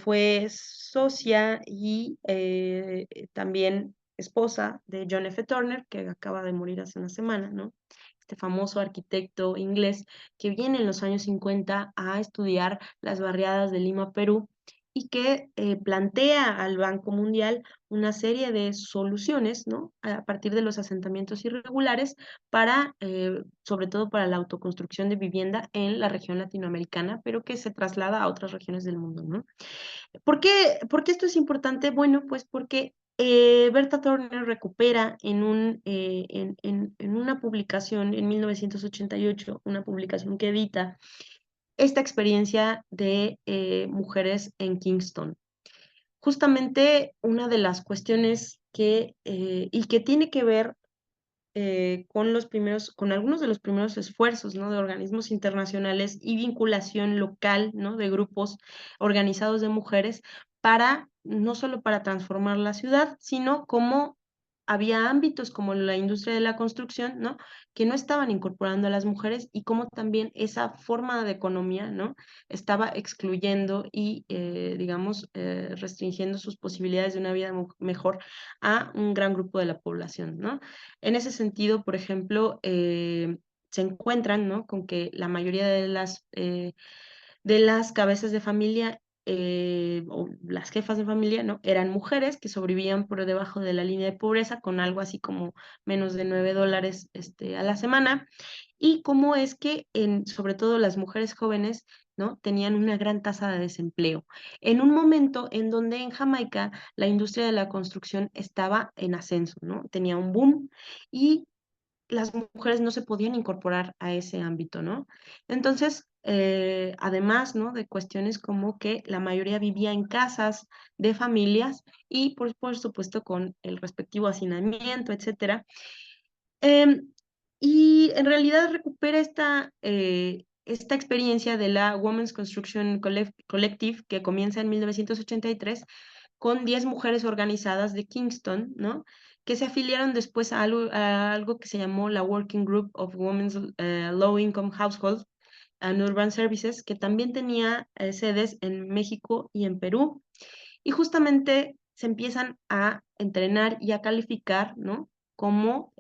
fue socia y también esposa de John F. Turner, que acaba de morir hace una semana, ¿no? Este famoso arquitecto inglés que viene en los años 50 a estudiar las barriadas de Lima, Perú, y que plantea al Banco Mundial una serie de soluciones, ¿no?, a partir de los asentamientos irregulares sobre todo para la autoconstrucción de vivienda en la región latinoamericana, pero que se traslada a otras regiones del mundo, ¿no? ¿Por qué esto es importante? Bueno, pues porque Berta Turner recupera en una publicación en 1988, una publicación que edita esta experiencia de mujeres en Kingston. Justamente una de las cuestiones y que tiene que ver con algunos de los primeros esfuerzos, ¿no?, de organismos internacionales y vinculación local, ¿no?, de grupos organizados de mujeres no solo para transformar la ciudad, sino como había ámbitos como la industria de la construcción, ¿no?, que no estaban incorporando a las mujeres y cómo también esa forma de economía, ¿no?, estaba excluyendo y, digamos, restringiendo sus posibilidades de una vida mejor a un gran grupo de la población, ¿no? En ese sentido, por ejemplo, se encuentran, ¿no?, con que la mayoría de las cabezas de familia o las jefas de familia, ¿no?, eran mujeres que sobrevivían por debajo de la línea de pobreza con algo así como menos de $9 a la semana, y cómo es que sobre todo las mujeres jóvenes, ¿no?, tenían una gran tasa de desempleo. En un momento en donde en Jamaica la industria de la construcción estaba en ascenso, ¿no? Tenía un boom y las mujeres no se podían incorporar a ese ámbito, ¿no? Entonces, además, ¿no?, de cuestiones como que la mayoría vivía en casas de familias y, por supuesto, con el respectivo hacinamiento, etcétera. Em, y en realidad recupera esta experiencia de la Women's Construction Collective, que comienza en 1983, con 10 mujeres organizadas de Kingston, ¿no?, que se afiliaron después a algo que se llamó la Working Group of Women's Low Income Households and Urban Services, que también tenía sedes en México y en Perú. Y justamente se empiezan a entrenar y a calificar, ¿no?, como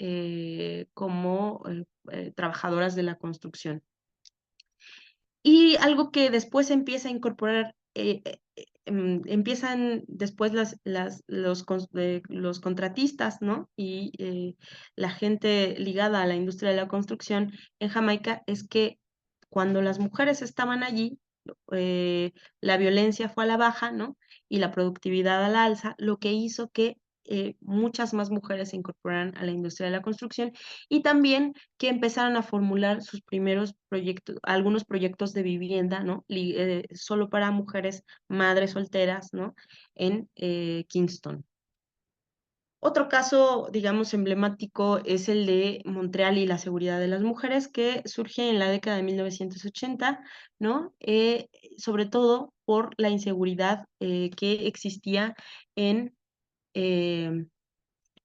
trabajadoras de la construcción. Y algo que después se empieza a incorporar, empiezan después los contratistas, ¿no?, y la gente ligada a la industria de la construcción en Jamaica, es que cuando las mujeres estaban allí, eh, la violencia fue a la baja, ¿no?, y la productividad a la alza, lo que hizo que muchas más mujeres se incorporaran a la industria de la construcción y también que empezaron a formular sus primeros proyectos, algunos proyectos de vivienda, ¿no?, solo para mujeres madres solteras, ¿no?, en Kingston. Otro caso, digamos, emblemático es el de Montreal y la seguridad de las mujeres, que surge en la década de 1980, ¿no? Sobre todo por la inseguridad que existía en em,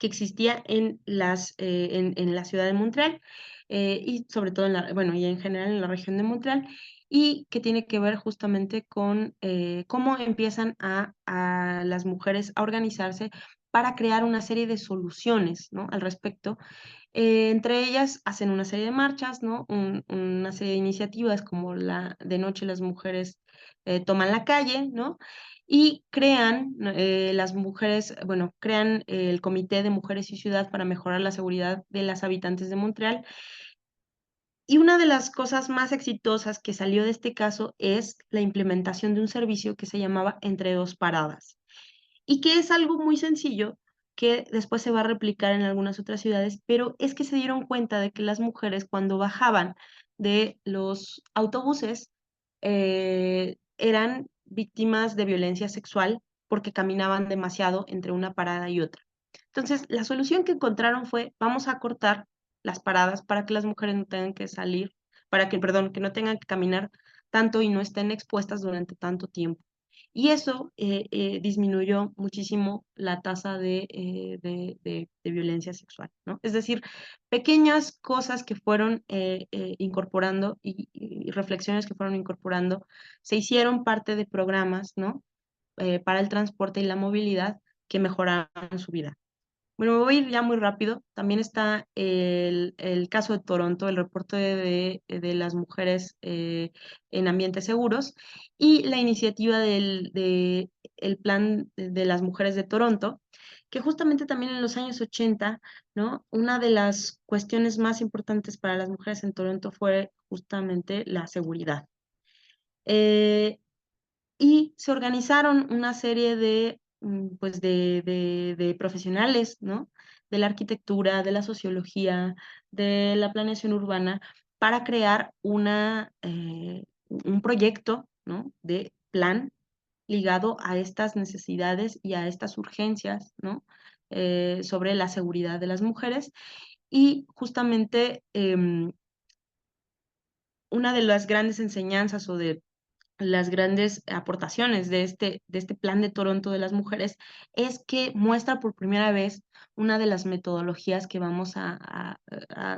en la ciudad de Montreal, y sobre todo bueno, y en general en la región de Montreal, y que tiene que ver justamente con cómo empiezan a las mujeres a organizarse para crear una serie de soluciones, ¿no?, al respecto. Entre ellas hacen una serie de marchas, ¿no?, una serie de iniciativas como la de noche las mujeres toman la calle, ¿no?, y crean las mujeres, bueno, crean el Comité de Mujeres y Ciudad para mejorar la seguridad de las habitantes de Montreal. Y una de las cosas más exitosas que salió de este caso es la implementación de un servicio que se llamaba Entre Dos Paradas y que es algo muy sencillo que después se va a replicar en algunas otras ciudades, pero es que se dieron cuenta de que las mujeres cuando bajaban de los autobuses eran víctimas de violencia sexual porque caminaban demasiado entre una parada y otra. Entonces, la solución que encontraron fue, vamos a cortar las paradas para que las mujeres no tengan que salir, para que, perdón, que no tengan que caminar tanto y no estén expuestas durante tanto tiempo. Y eso disminuyó muchísimo la tasa de violencia sexual, ¿no? Es decir, pequeñas cosas que fueron incorporando y reflexiones que fueron incorporando se hicieron parte de programas, ¿no? Para el transporte y la movilidad que mejoraron su vida. Bueno, me voy a ir ya muy rápido. También está el caso de Toronto, el reporte de las mujeres en ambientes seguros y la iniciativa el plan de las mujeres de Toronto, que justamente también en los años 80, ¿no? Una de las cuestiones más importantes para las mujeres en Toronto fue justamente la seguridad. Eh, y se organizaron una serie pues de profesionales, ¿no? De la arquitectura, de la sociología, de la planeación urbana, para crear un proyecto, ¿no? De plan ligado a estas necesidades y a estas urgencias, ¿no? Sobre la seguridad de las mujeres. Y justamente una de las grandes enseñanzas o de las grandes aportaciones de este plan de Toronto de las mujeres es que muestra por primera vez una de las metodologías que vamos a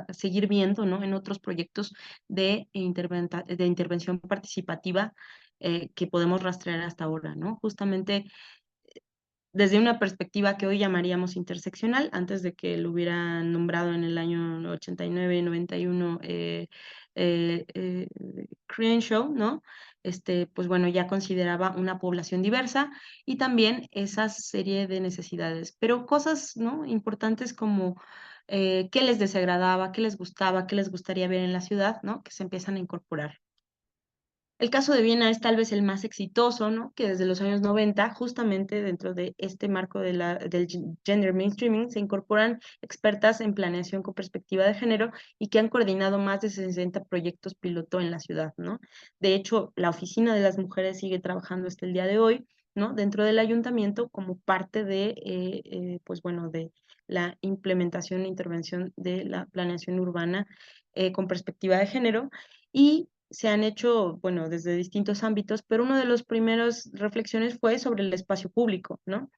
seguir viendo, ¿no? En otros proyectos de intervención participativa que podemos rastrear hasta ahora, ¿no? Justamente desde una perspectiva que hoy llamaríamos interseccional, antes de que lo hubieran nombrado en el año 89, 91, Crenshaw, ¿no? Pues bueno, ya consideraba una población diversa y también esa serie de necesidades, pero cosas, ¿no? Importantes como qué les desagradaba, qué les gustaba, qué les gustaría ver en la ciudad, ¿no? Que se empiezan a incorporar. El caso de Viena es tal vez el más exitoso, ¿no? Que desde los años 90, justamente dentro de este marco del gender mainstreaming, se incorporan expertas en planeación con perspectiva de género y que han coordinado más de 60 proyectos piloto en la ciudad, ¿no? De hecho, la Oficina de las Mujeres sigue trabajando hasta el día de hoy, ¿no? Dentro del ayuntamiento como parte pues bueno, de la implementación e intervención de la planeación urbana con perspectiva de género. Y se han hecho, bueno, desde distintos ámbitos, pero una de las primeras reflexiones fue sobre el espacio público, ¿no?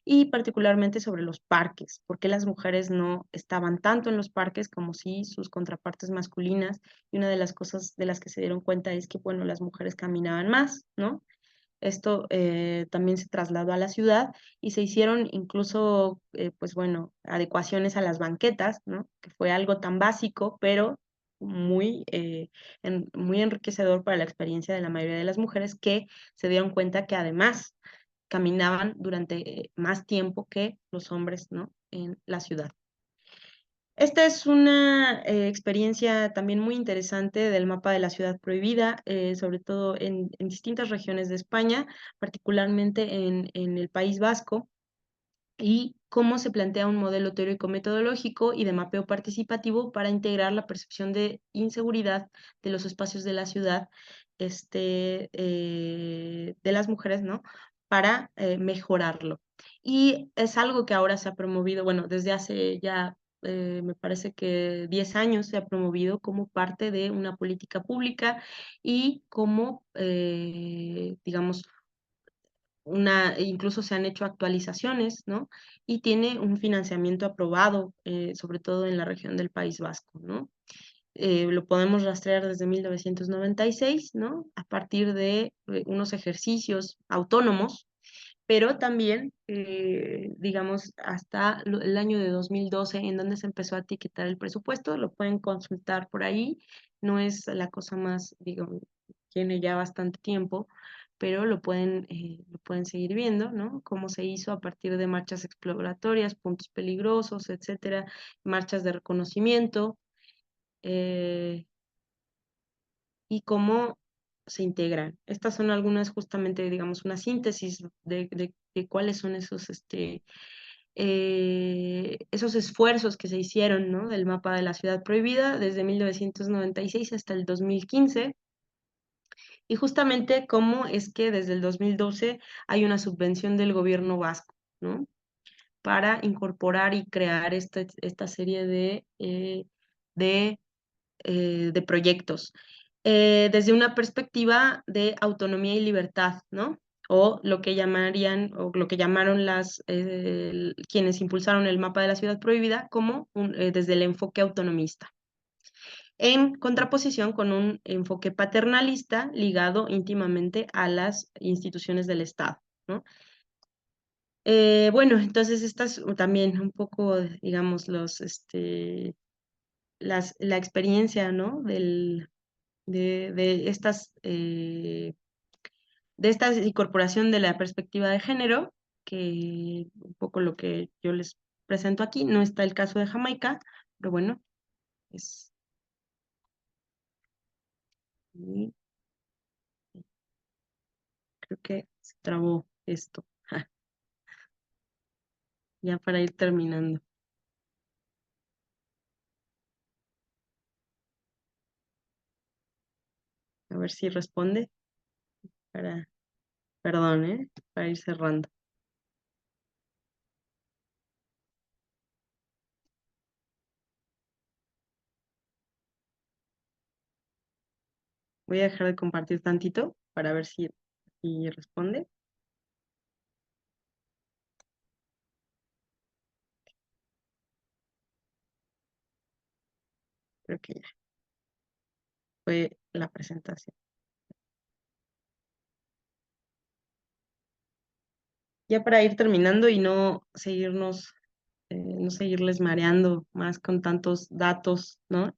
Y particularmente sobre los parques, porque las mujeres no estaban tanto en los parques como sí sus contrapartes masculinas, y una de las cosas de las que se dieron cuenta es que, bueno, las mujeres caminaban más, ¿no? Esto también se trasladó a la ciudad y se hicieron incluso, pues bueno, adecuaciones a las banquetas, ¿no? Que fue algo tan básico, pero muy enriquecedor para la experiencia de la mayoría de las mujeres que se dieron cuenta que además caminaban durante más tiempo que los hombres, ¿no? En la ciudad. Esta es una experiencia también muy interesante del mapa de la ciudad prohibida, sobre todo en distintas regiones de España, particularmente en el País Vasco, y cómo se plantea un modelo teórico metodológico y de mapeo participativo para integrar la percepción de inseguridad de los espacios de la ciudad de las mujeres, ¿no? Para mejorarlo. Y es algo que ahora se ha promovido, bueno, desde hace ya, me parece que 10 años se ha promovido como parte de una política pública y como, digamos, incluso se han hecho actualizaciones, ¿no? Y tiene un financiamiento aprobado, sobre todo en la región del País Vasco, ¿no? Lo podemos rastrear desde 1996, ¿no? A partir de unos ejercicios autónomos, pero también, digamos, hasta el año de 2012, en donde se empezó a etiquetar el presupuesto, lo pueden consultar por ahí, no es la cosa más, digamos, tiene ya bastante tiempo, pero lo pueden seguir viendo, ¿no? Cómo se hizo a partir de marchas exploratorias, puntos peligrosos, etcétera, marchas de reconocimiento, y cómo se integran. Estas son algunas, justamente, digamos, una síntesis de cuáles son esos esfuerzos que se hicieron, ¿no? Del mapa de la ciudad prohibida desde 1996 hasta el 2015, y justamente cómo es que desde el 2012 hay una subvención del gobierno vasco, ¿no? Para incorporar y crear esta serie de, de proyectos. Desde una perspectiva de autonomía y libertad, ¿no? O lo que llamarían, o lo que llamaron quienes impulsaron el mapa de la ciudad prohibida como desde el enfoque autonomista, en contraposición con un enfoque paternalista ligado íntimamente a las instituciones del Estado, ¿no? Bueno, entonces estas también un poco, digamos, la experiencia, ¿no? De de esta incorporación de la perspectiva de género, que un poco lo que yo les presento aquí. No está el caso de Jamaica, pero bueno, es... y creo que se trabó esto. Ya para ir terminando. A ver si responde para, perdón, para ir cerrando. Voy a dejar de compartir tantito para ver si responde. Creo que ya fue la presentación. Ya para ir terminando y no seguirles mareando más con tantos datos, ¿no?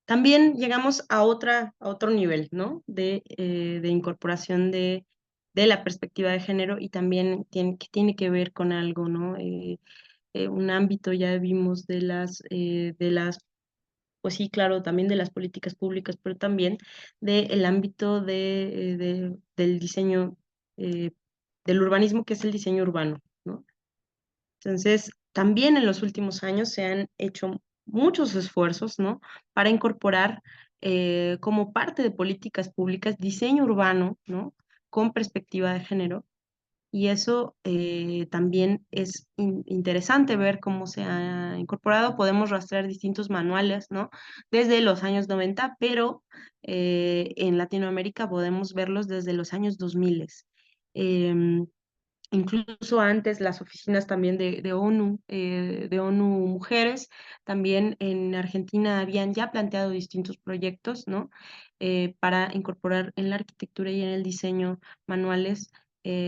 También llegamos a otro nivel, ¿no? De incorporación de la perspectiva de género, y también que tiene que ver con algo, ¿no? Un ámbito, ya vimos, pues sí, claro, también de las políticas públicas, pero también del ámbito del diseño, eh, del urbanismo, que es el diseño urbano, ¿no? Entonces, también en los últimos años se han hecho muchos esfuerzos, ¿no? Para incorporar, como parte de políticas públicas, diseño urbano, ¿no? Con perspectiva de género. Y eso también es interesante ver cómo se ha incorporado. Podemos rastrear distintos manuales, ¿no? Desde los años 90, pero en Latinoamérica podemos verlos desde los años 2000. Incluso antes las oficinas también de ONU Mujeres, también en Argentina habían ya planteado distintos proyectos, ¿no? Para incorporar en la arquitectura y en el diseño manuales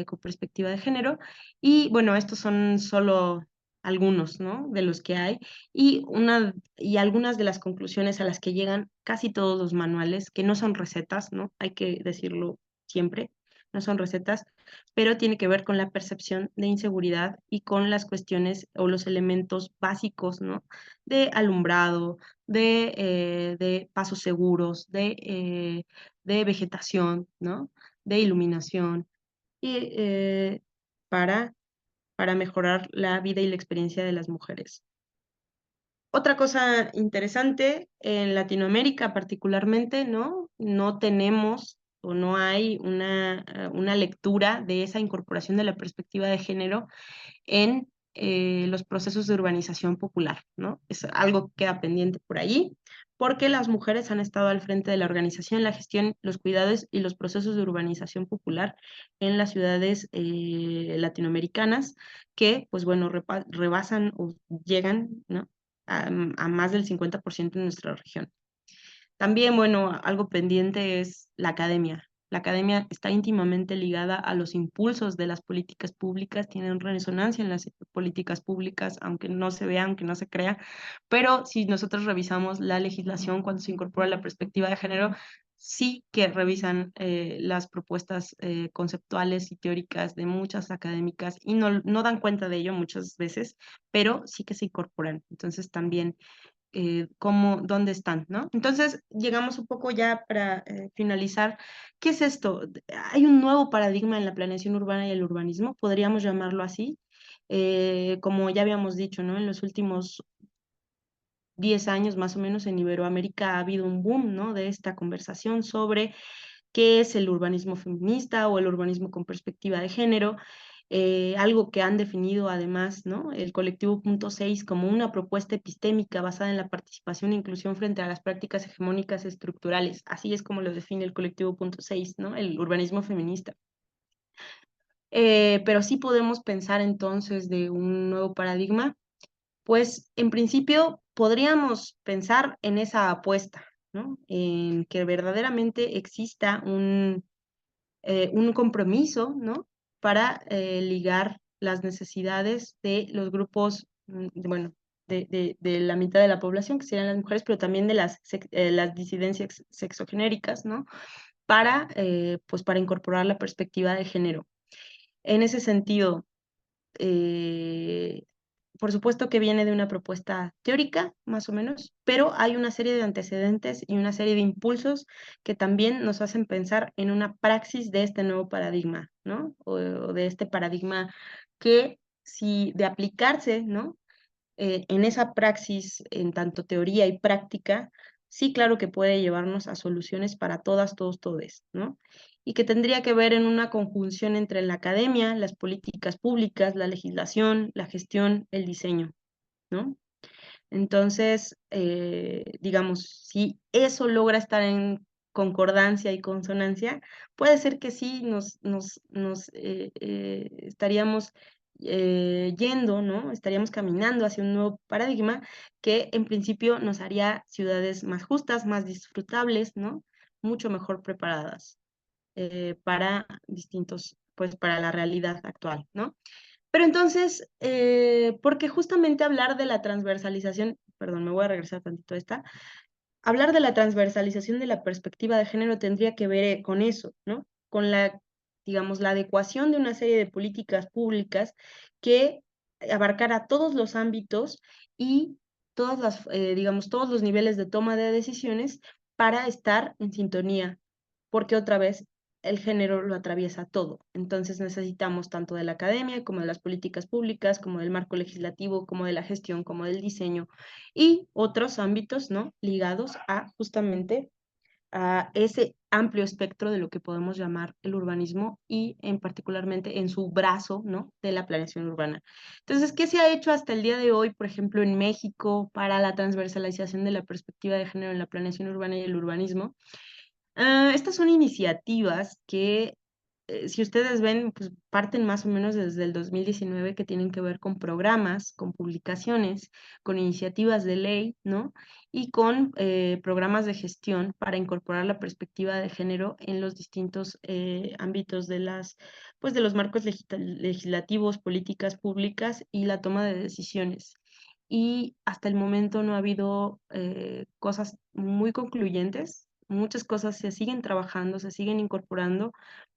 con perspectiva de género. Y bueno, estos son solo algunos, ¿no? De los que hay, y algunas de las conclusiones a las que llegan casi todos los manuales, que no son recetas, ¿no? Hay que decirlo siempre, no son recetas, pero tiene que ver con la percepción de inseguridad y con las cuestiones o los elementos básicos, ¿no? De alumbrado, de pasos seguros, de vegetación, ¿no? De iluminación, y para, para mejorar la vida y la experiencia de las mujeres. Otra cosa interesante, en Latinoamérica particularmente, ¿no? No tenemos o no hay una lectura de esa incorporación de la perspectiva de género en los procesos de urbanización popular, ¿no? Es algo que queda pendiente por allí, porque las mujeres han estado al frente de la organización, la gestión, los cuidados y los procesos de urbanización popular en las ciudades latinoamericanas, que, pues bueno, rebasan o llegan, ¿no? A más del 50% en nuestra región. También, bueno, algo pendiente es la academia. La academia está íntimamente ligada a los impulsos de las políticas públicas, tienen resonancia en las políticas públicas, aunque no se vea, aunque no se crea, pero si nosotros revisamos la legislación cuando se incorpora la perspectiva de género, sí que revisan las propuestas conceptuales y teóricas de muchas académicas y no dan cuenta de ello muchas veces, pero sí que se incorporan. Entonces también dónde están, ¿no? Entonces, llegamos un poco ya para finalizar. ¿Qué es esto? Hay un nuevo paradigma en la planeación urbana y el urbanismo, podríamos llamarlo así. Como ya habíamos dicho, ¿no? En los últimos 10 años más o menos en Iberoamérica ha habido un boom, ¿no? De esta conversación sobre qué es el urbanismo feminista o el urbanismo con perspectiva de género, algo que han definido además, ¿no? El colectivo Punto 6 como una propuesta epistémica basada en la participación e inclusión frente a las prácticas hegemónicas estructurales. Así es como lo define el colectivo Punto 6, ¿no? El urbanismo feminista. Pero sí podemos pensar entonces de un nuevo paradigma, pues en principio podríamos pensar en esa apuesta, ¿no? En que verdaderamente exista un compromiso, ¿no? Para ligar las necesidades de los grupos, bueno, de la mitad de la población, que serían las mujeres, pero también de las disidencias sexogenéricas, ¿no? Pues para incorporar la perspectiva de género. En ese sentido, eh, por supuesto que viene de una propuesta teórica, más o menos, pero hay una serie de antecedentes y una serie de impulsos que también nos hacen pensar en una praxis de este nuevo paradigma, ¿no? O de este paradigma que, si de aplicarse, ¿no? En esa praxis, en tanto teoría y práctica, sí, claro que puede llevarnos a soluciones para todas, todos, todes, ¿no? Y que tendría que ver en una conjunción entre la academia, las políticas públicas, la legislación, la gestión, el diseño, ¿no? Entonces, digamos, si eso logra estar en concordancia y consonancia, puede ser que sí nos estaríamos yendo, ¿no? Estaríamos caminando hacia un nuevo paradigma que en principio nos haría ciudades más justas, más disfrutables, ¿no? Mucho mejor preparadas para pues para la realidad actual, ¿no? Pero entonces, porque justamente hablar de la transversalización, perdón, me voy a regresar tantito a esta, hablar de la transversalización de la perspectiva de género tendría que ver con eso, ¿no? Con digamos, la adecuación de una serie de políticas públicas que abarcara todos los ámbitos y digamos, todos los niveles de toma de decisiones para estar en sintonía, porque otra vez el género lo atraviesa todo. Entonces necesitamos tanto de la academia como de las políticas públicas, como del marco legislativo, como de la gestión, como del diseño y otros ámbitos, ¿no? Ligados a justamente a ese amplio espectro de lo que podemos llamar el urbanismo y en particularmente en su brazo, ¿no? De la planeación urbana. Entonces, ¿qué se ha hecho hasta el día de hoy, por ejemplo, en México para la transversalización de la perspectiva de género en la planeación urbana y el urbanismo? Estas son iniciativas que, si ustedes ven, pues parten más o menos desde el 2019 que tienen que ver con programas, con publicaciones, con iniciativas de ley, ¿no? Y con programas de gestión para incorporar la perspectiva de género en los distintos ámbitos pues de los marcos legislativos, políticas públicas y la toma de decisiones. Y hasta el momento no ha habido cosas muy concluyentes. Muchas cosas se siguen trabajando, se siguen incorporando,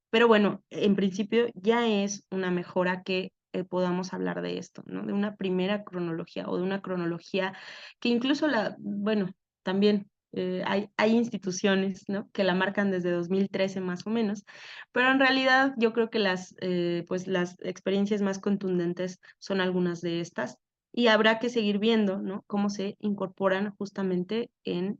pero bueno, en principio ya es una mejora que podamos hablar de esto, ¿no? De una primera cronología o de una cronología que incluso bueno, también hay instituciones, ¿no? Que la marcan desde 2013 más o menos, pero en realidad yo creo que pues las experiencias más contundentes son algunas de estas y habrá que seguir viendo, ¿no? Cómo se incorporan justamente en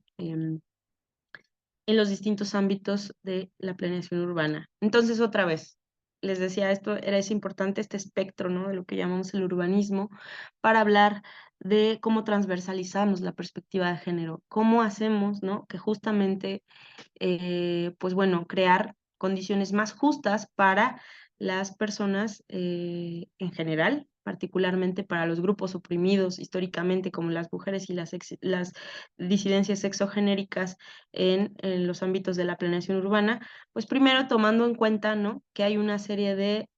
los distintos ámbitos de la planeación urbana. Entonces, otra vez, les decía, es importante este espectro, ¿no? De lo que llamamos el urbanismo, para hablar de cómo transversalizamos la perspectiva de género, cómo hacemos, ¿no? Que justamente, pues bueno, crear condiciones más justas para las personas en general, particularmente para los grupos oprimidos históricamente, como las mujeres y las disidencias sexogenéricas en los ámbitos de la planeación urbana, pues primero tomando en cuenta, ¿no?, que hay una serie de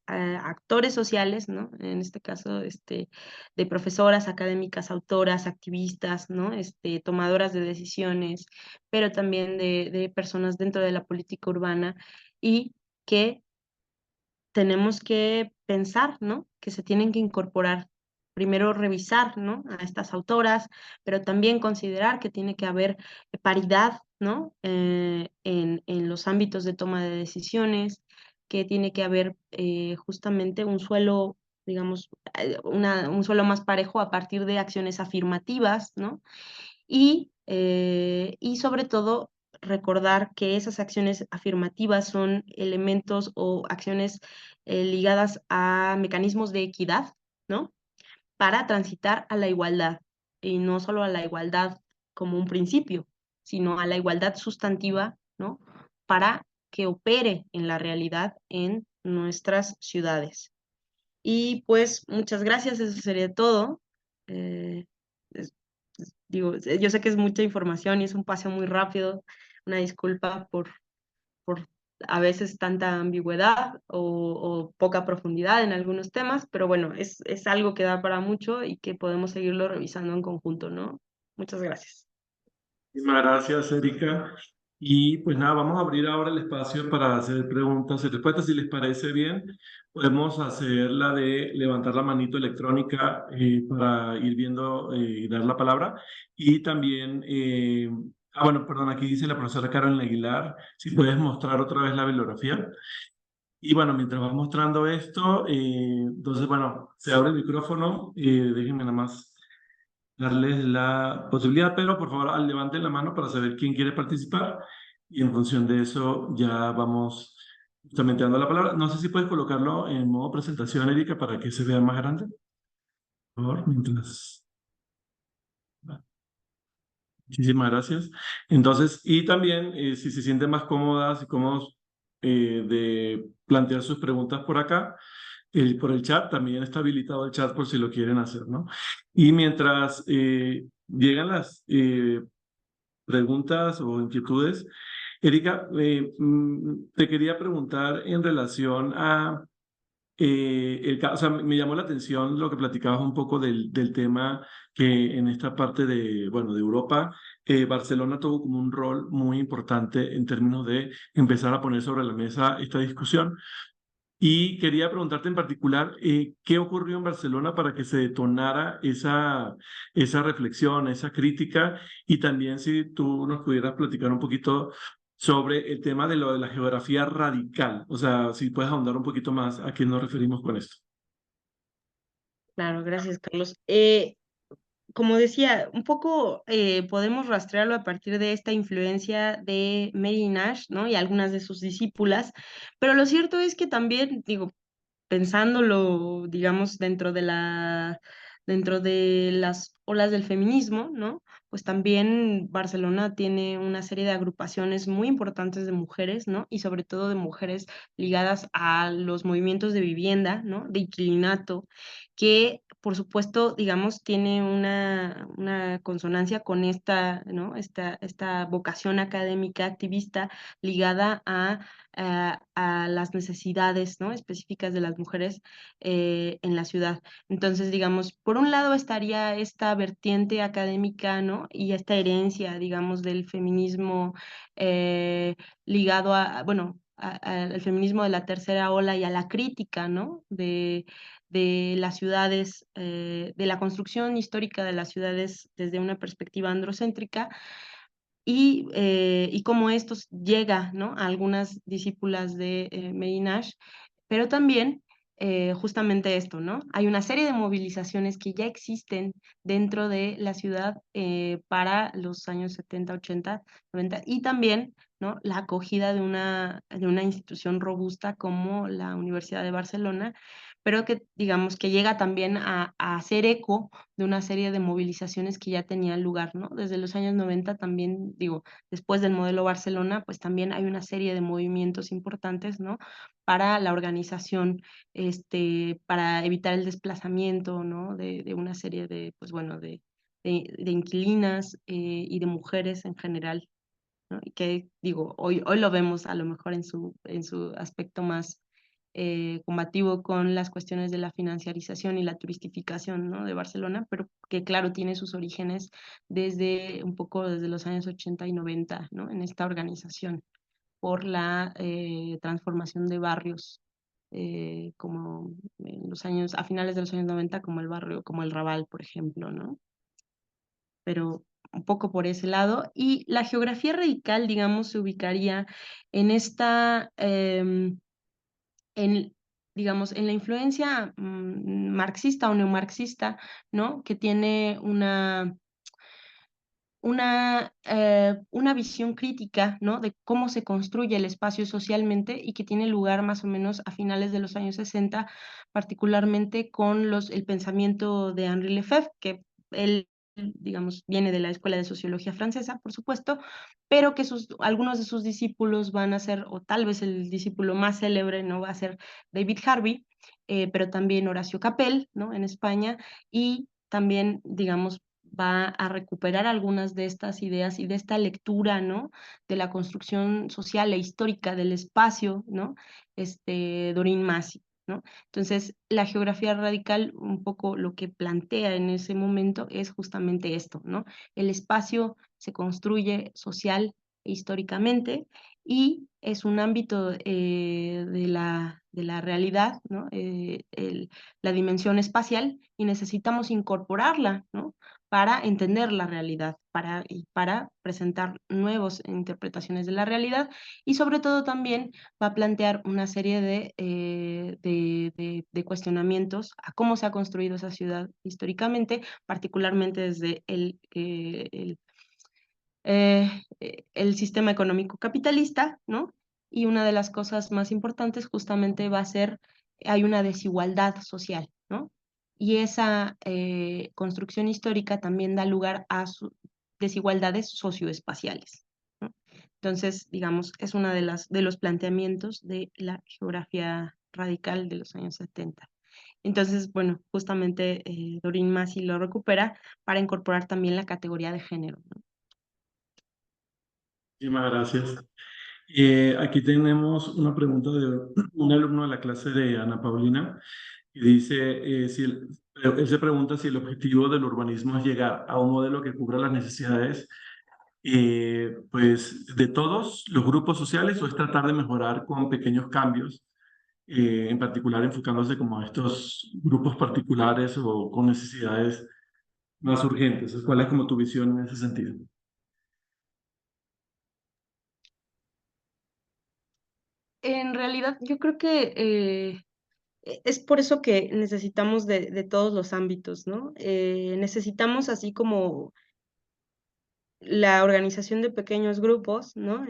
actores sociales, ¿no?, en este caso, de profesoras, académicas, autoras, activistas, ¿no?, tomadoras de decisiones, pero también de personas dentro de la política urbana, y que tenemos que pensar, ¿no?, que se tienen que incorporar, primero revisar, ¿no?, a estas autoras, pero también considerar que tiene que haber paridad, ¿no?, en los ámbitos de toma de decisiones, que tiene que haber justamente un suelo, digamos, un suelo más parejo a partir de acciones afirmativas, ¿no? Y sobre todo recordar que esas acciones afirmativas son elementos o acciones ligadas a mecanismos de equidad, ¿no?, para transitar a la igualdad, y no solo a la igualdad como un principio, sino a la igualdad sustantiva, ¿no?, para que opere en la realidad en nuestras ciudades. Y pues muchas gracias, eso sería todo. Eh, es- Digo, yo sé que es mucha información y es un paseo muy rápido. Una disculpa por a veces tanta ambigüedad o poca profundidad en algunos temas, pero bueno, es algo que da para mucho y que podemos seguirlo revisando en conjunto, ¿no? Muchas gracias. Muchísimas gracias, Erika. Y pues nada, vamos a abrir ahora el espacio para hacer preguntas y respuestas. Si les parece bien, podemos hacer la de levantar la manito electrónica para ir viendo y dar la palabra. Y también, bueno, perdón, aquí dice la profesora Carolina Aguilar, si puedes mostrar otra vez la bibliografía. Y bueno, mientras vas mostrando esto, entonces, bueno, se abre el micrófono. Déjenme nada más darles la posibilidad, pero por favor levanten la mano para saber quién quiere participar y en función de eso ya vamos justamente dando la palabra. No sé si puedes colocarlo en modo presentación, Erika, para que se vea más grande, por favor, mientras... Muchísimas gracias. Entonces, y también si se sienten más cómodas y cómodos de plantear sus preguntas por acá, por el chat, también está habilitado el chat por si lo quieren hacer, ¿no? Y mientras llegan las preguntas o inquietudes, Erika, te quería preguntar en relación a o sea, me llamó la atención lo que platicabas un poco del tema que en esta parte de, bueno, de Europa, Barcelona tuvo como un rol muy importante en términos de empezar a poner sobre la mesa esta discusión. Y quería preguntarte en particular, ¿qué ocurrió en Barcelona para que se detonara esa reflexión, esa crítica? Y también si tú nos pudieras platicar un poquito sobre el tema de lo de la geografía radical. O sea, si puedes ahondar un poquito más a qué nos referimos con esto. Claro, gracias, Carlos. Como decía, un poco podemos rastrearlo a partir de esta influencia de Mary Nash, ¿no?, y algunas de sus discípulas, pero lo cierto es que también, digo, pensándolo, digamos, dentro de las olas del feminismo, ¿no?, pues también Barcelona tiene una serie de agrupaciones muy importantes de mujeres, ¿no?, y sobre todo de mujeres ligadas a los movimientos de vivienda, ¿no?, de inquilinato, que por supuesto, digamos, tiene una consonancia con ¿no?, esta vocación académica activista ligada a las necesidades, ¿no?, específicas de las mujeres en la ciudad. Entonces, digamos, por un lado estaría esta vertiente académica, ¿no?, y esta herencia, digamos, del feminismo ligado bueno, al feminismo de la tercera ola y a la crítica, ¿no?, de las ciudades, de la construcción histórica de las ciudades desde una perspectiva androcéntrica, y cómo esto llega, ¿no?, a algunas discípulas de Mary Nash, pero también justamente esto, ¿no? Hay una serie de movilizaciones que ya existen dentro de la ciudad para los años 70, 80, 90, y también, ¿no?, la acogida de una institución robusta como la Universidad de Barcelona, pero que digamos que llega también a hacer eco de una serie de movilizaciones que ya tenían lugar, ¿no? Desde los años 90 también, digo, después del modelo Barcelona, pues también hay una serie de movimientos importantes, ¿no? Para la organización, para evitar el desplazamiento, ¿no? De una serie de, pues bueno, de inquilinas y de mujeres en general, ¿no? Y que digo, hoy lo vemos a lo mejor en su aspecto más combativo con las cuestiones de la financiarización y la turistificación, ¿no? De Barcelona, pero que claro, tiene sus orígenes desde un poco desde los años 80 y 90, ¿no? En esta organización por la transformación de barrios, como en los años, a finales de los años 90, como el barrio, como el Raval, por ejemplo, ¿no? Pero un poco por ese lado. Y la geografía radical, digamos, se ubicaría en esta, en, digamos, en la influencia marxista o neomarxista, ¿no? Que tiene una visión crítica, ¿no? De cómo se construye el espacio socialmente y que tiene lugar más o menos a finales de los años 60, particularmente con el pensamiento de Henri Lefebvre, que él, digamos, viene de la Escuela de Sociología Francesa, por supuesto, pero que algunos de sus discípulos van a ser, o tal vez el discípulo más célebre, ¿no? Va a ser David Harvey, pero también Horacio Capel, ¿no? En España, y también, digamos, va a recuperar algunas de estas ideas y de esta lectura, ¿no? De la construcción social e histórica del espacio, ¿no? Doreen Massey, ¿no? Entonces, la geografía radical, un poco lo que plantea en ese momento es justamente esto, ¿no? El espacio se construye social e históricamente y es un ámbito de la realidad, ¿no? La dimensión espacial y necesitamos incorporarla, ¿no? Para entender la realidad, y para presentar nuevas interpretaciones de la realidad y sobre todo también va a plantear una serie de cuestionamientos a cómo se ha construido esa ciudad históricamente, particularmente desde el sistema económico capitalista, ¿no? Y una de las cosas más importantes justamente va a ser, hay una desigualdad social, ¿no? Y esa construcción histórica también da lugar a desigualdades socioespaciales, ¿no? Entonces, digamos, es una de los planteamientos de la geografía radical de los años 70. Entonces, bueno, justamente Doreen Massey lo recupera para incorporar también la categoría de género, ¿no? Muchísimas gracias. Aquí tenemos una pregunta de un alumno de la clase de Ana Paulina y dice, él se pregunta si el objetivo del urbanismo es llegar a un modelo que cubra las necesidades pues, de todos los grupos sociales o es tratar de mejorar con pequeños cambios, en particular enfocándose como a estos grupos particulares o con necesidades más urgentes. ¿Cuál es como tu visión en ese sentido? En realidad, yo creo que es por eso que necesitamos de todos los ámbitos, ¿no? Necesitamos así como la organización de pequeños grupos, ¿no?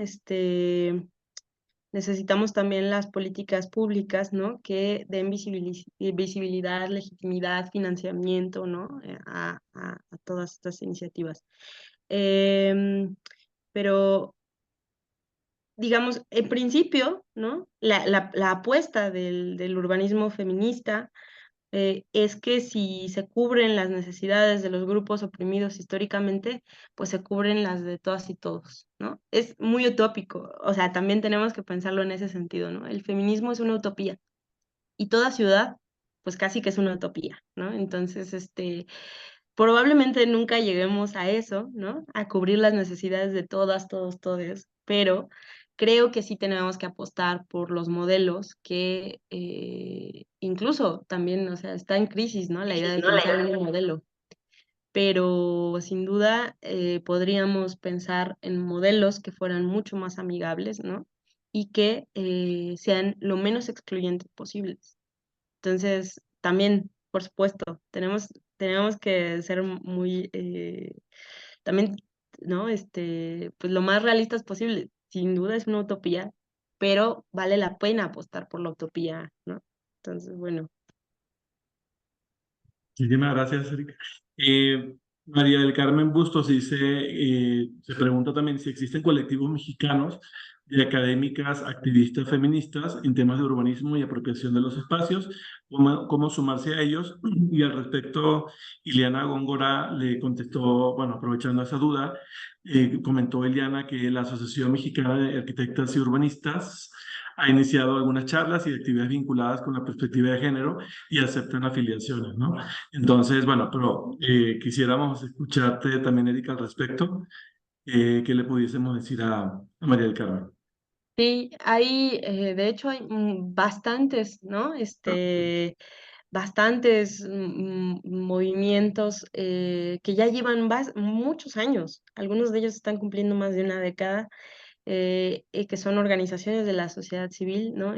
Necesitamos también las políticas públicas, ¿no? Que den visibilidad, legitimidad, financiamiento, ¿no? A todas estas iniciativas. Em, pero digamos, en principio, ¿no? La apuesta del urbanismo feminista es que si se cubren las necesidades de los grupos oprimidos históricamente, pues se cubren las de todas y todos, ¿no? Es muy utópico, o sea, también tenemos que pensarlo en ese sentido, ¿no? El feminismo es una utopía y toda ciudad, pues casi que es una utopía, ¿no? Entonces, probablemente nunca lleguemos a eso, ¿no? A cubrir las necesidades de todas, todos, todes, pero creo que sí tenemos que apostar por los modelos que incluso también, o sea, está en crisis, ¿no? La idea de pensar en un modelo, pero sin duda podríamos pensar en modelos que fueran mucho más amigables, ¿no? Y que sean lo menos excluyentes posibles. Entonces, también, por supuesto, tenemos que ser muy, también, ¿no? Pues lo más realistas posible. Sin duda es una utopía, pero vale la pena apostar por la utopía, ¿no? Entonces, bueno. Muchísimas gracias, Erika. María del Carmen Bustos dice, se pregunta también si existen colectivos mexicanos de académicas, activistas feministas en temas de urbanismo y apropiación de los espacios, cómo sumarse a ellos. Y al respecto, Ileana Góngora le contestó, bueno, aprovechando esa duda, comentó Ileana que la Asociación Mexicana de Arquitectas y Urbanistas ha iniciado algunas charlas y actividades vinculadas con la perspectiva de género y aceptan afiliaciones, ¿no? Entonces, bueno, pero quisiéramos escucharte también, Erika, al respecto. ¿Qué le pudiésemos decir a María del Carmen? Sí, hay, de hecho, hay bastantes, ¿no? Bastantes movimientos que ya llevan muchos años. Algunos de ellos están cumpliendo más de una década, que son organizaciones de la sociedad civil, ¿no?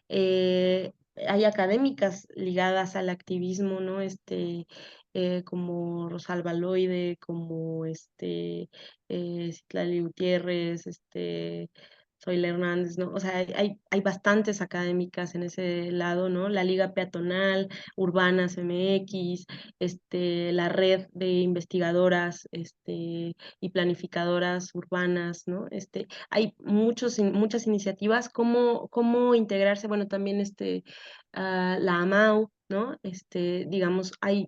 Hay académicas ligadas al activismo, ¿no? Como Rosalba Loide, como Citlali Gutiérrez, Zoila Hernández, ¿no? O sea, hay bastantes académicas en ese lado, ¿no? La Liga Peatonal, Urbanas MX, la red de investigadoras, y planificadoras urbanas, ¿no? Hay muchas iniciativas, cómo integrarse, bueno, también la AMAU, ¿no? Digamos, hay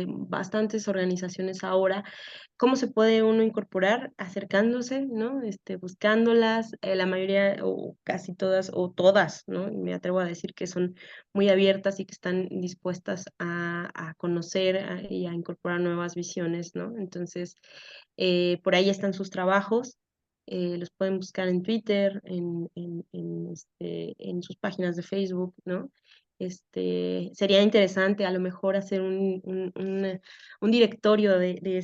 bastantes organizaciones ahora. ¿Cómo se puede uno incorporar? Acercándose, ¿no? Buscándolas, la mayoría o casi todas o todas, ¿no? Me atrevo a decir que son muy abiertas y que están dispuestas a conocer y a incorporar nuevas visiones, ¿no? Entonces, por ahí están sus trabajos. Los pueden buscar en Twitter, en sus páginas de Facebook, ¿no? Sería interesante a lo mejor hacer un directorio de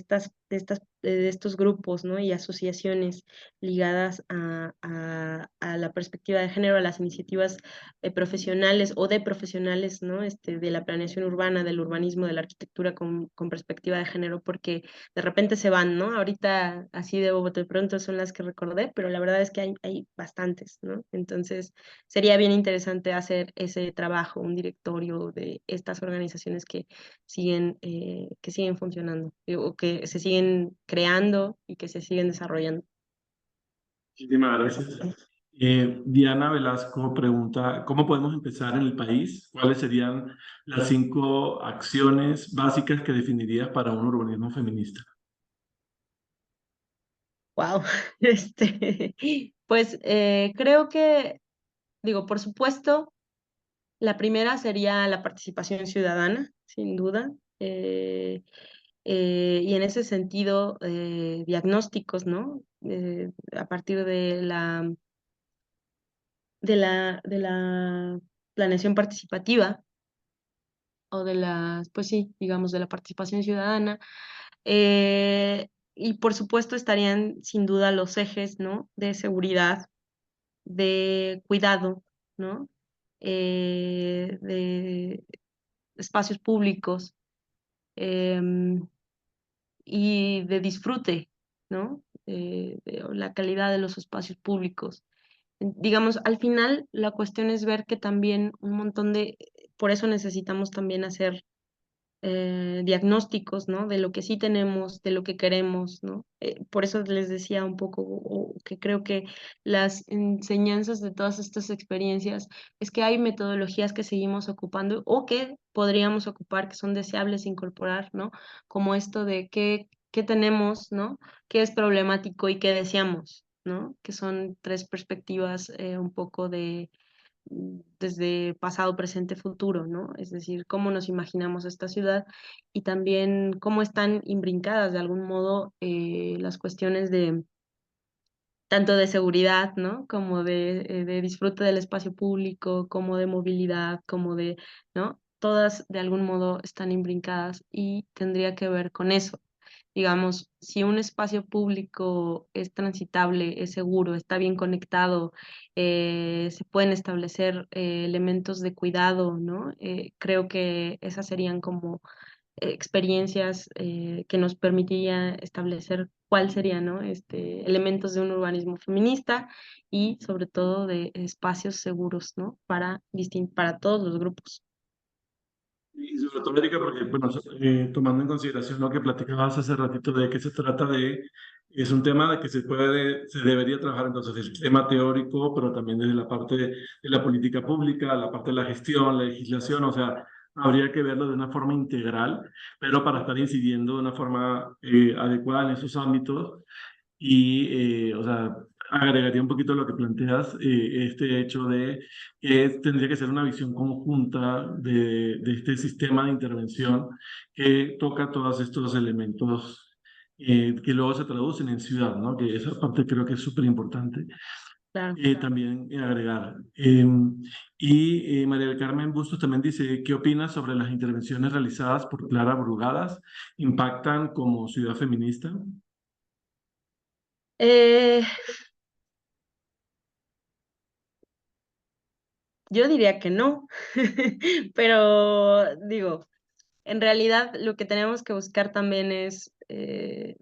estos grupos, ¿no? Y asociaciones ligadas a la perspectiva de género, a las iniciativas profesionales o de profesionales, ¿no? De la planeación urbana, del urbanismo, de la arquitectura con perspectiva de género, porque de repente se van, ¿no? Ahorita así de bote pronto son las que recordé, pero la verdad es que hay bastantes, ¿no? Entonces sería bien interesante hacer ese trabajo, un directorio de estas organizaciones que siguen funcionando, o que se siguen creando y que se siguen desarrollando. Muchísimas gracias. Diana Velasco pregunta, ¿cómo podemos empezar en el país? ¿Cuáles serían las 5 acciones básicas que definirías para un urbanismo feminista? Wow. Pues creo que, digo, por supuesto, la primera sería la participación ciudadana, sin duda. Y en ese sentido, diagnósticos, ¿no? A partir de la planeación participativa o pues sí, digamos, de la participación ciudadana. Y por supuesto estarían sin duda los ejes, ¿no? De seguridad, de cuidado, ¿no? De espacios públicos, em, y de disfrute, ¿no? De la calidad de los espacios públicos. Digamos, al final la cuestión es ver que también por eso necesitamos también hacer diagnósticos, ¿no? De lo que sí tenemos, de lo que queremos, ¿no? Por eso les decía un poco, o que creo que las enseñanzas de todas estas experiencias es que hay metodologías que seguimos ocupando o que podríamos ocupar, que son deseables incorporar, ¿no? Como esto de qué tenemos, ¿no? ¿Qué es problemático y qué deseamos? ¿No? Que son tres perspectivas un poco desde pasado, presente, futuro, ¿no? Es decir, cómo nos imaginamos esta ciudad y también cómo están imbrincadas de algún modo las cuestiones de tanto de seguridad, ¿no? Como de disfrute del espacio público, como de movilidad, ¿no? Todas de algún modo están imbrincadas y tendría que ver con eso. Digamos, si un espacio público es transitable, es seguro, está bien conectado, se pueden establecer elementos de cuidado, ¿no? Creo que esas serían como experiencias que nos permitiría establecer cuál serían, ¿no? Elementos de un urbanismo feminista y sobre todo de espacios seguros, ¿no? Para todos los grupos. Y sobre todo, Erika, porque, bueno, tomando en consideración lo que platicabas hace ratito de que se trata de, es un tema de que se debería trabajar entonces el tema teórico, pero también desde la parte de la política pública, la parte de la gestión, la legislación, o sea, habría que verlo de una forma integral, pero para estar incidiendo de una forma adecuada en esos ámbitos y, o sea, agregaría un poquito lo que planteas, este hecho de que tendría que ser una visión conjunta de este sistema de intervención que toca todos estos elementos que luego se traducen en ciudad, ¿no? Que esa parte creo que es súper importante. Claro. También agregar. María del Carmen Bustos también dice, ¿qué opinas sobre las intervenciones realizadas por Clara Brugadas? ¿Impactan como ciudad feminista? Eh, yo diría que no, pero digo, en realidad lo que tenemos que buscar también es, eh,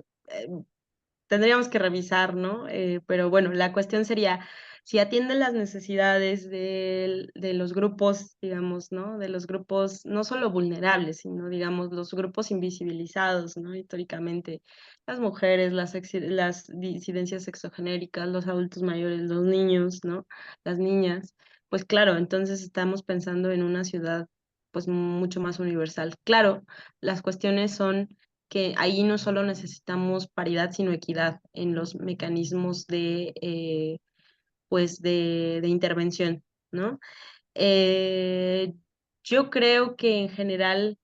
tendríamos que revisar, ¿no? Pero bueno, la cuestión sería si atienden las necesidades de los grupos, digamos, ¿no? De los grupos no solo vulnerables, sino, digamos, los grupos invisibilizados, ¿no? Históricamente, las mujeres, las disidencias sexogenéricas, los adultos mayores, los niños, ¿no? Las niñas. Pues claro, entonces estamos pensando en una ciudad pues mucho más universal. Claro, las cuestiones son que ahí no solo necesitamos paridad, sino equidad en los mecanismos pues de intervención, ¿no? Eh, yo creo que en general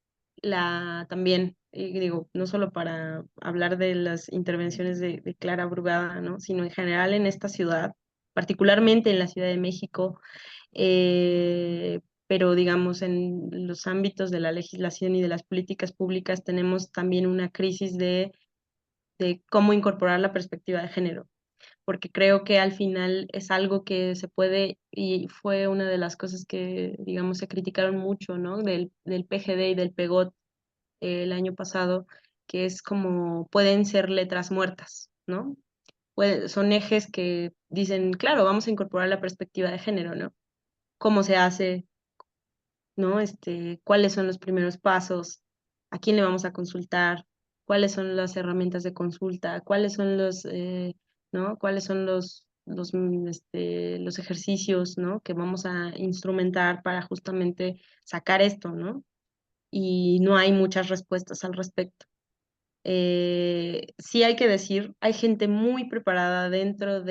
también, digo, no solo para hablar de las intervenciones de Clara Brugada, ¿no? Sino en general en esta ciudad, particularmente en la Ciudad de México, pero digamos en los ámbitos de la legislación y de las políticas públicas tenemos también una crisis de cómo incorporar la perspectiva de género, porque creo que al final es algo que se puede, y fue una de las cosas que, digamos, se criticaron mucho, ¿no? Del PGD y del PEGOT el año pasado, que es como pueden ser letras muertas, ¿no? Son ejes que dicen, claro, vamos a incorporar la perspectiva de género, ¿no? ¿Cómo se hace? ¿No? Cuáles son los primeros pasos, a quién le vamos a consultar, cuáles son las herramientas de consulta, cuáles son ¿no? Cuáles son los ejercicios, ¿no? Que vamos a instrumentar para justamente sacar esto, ¿no? Y no hay muchas respuestas al respecto. Sí hay que decir, hay gente muy preparada dentro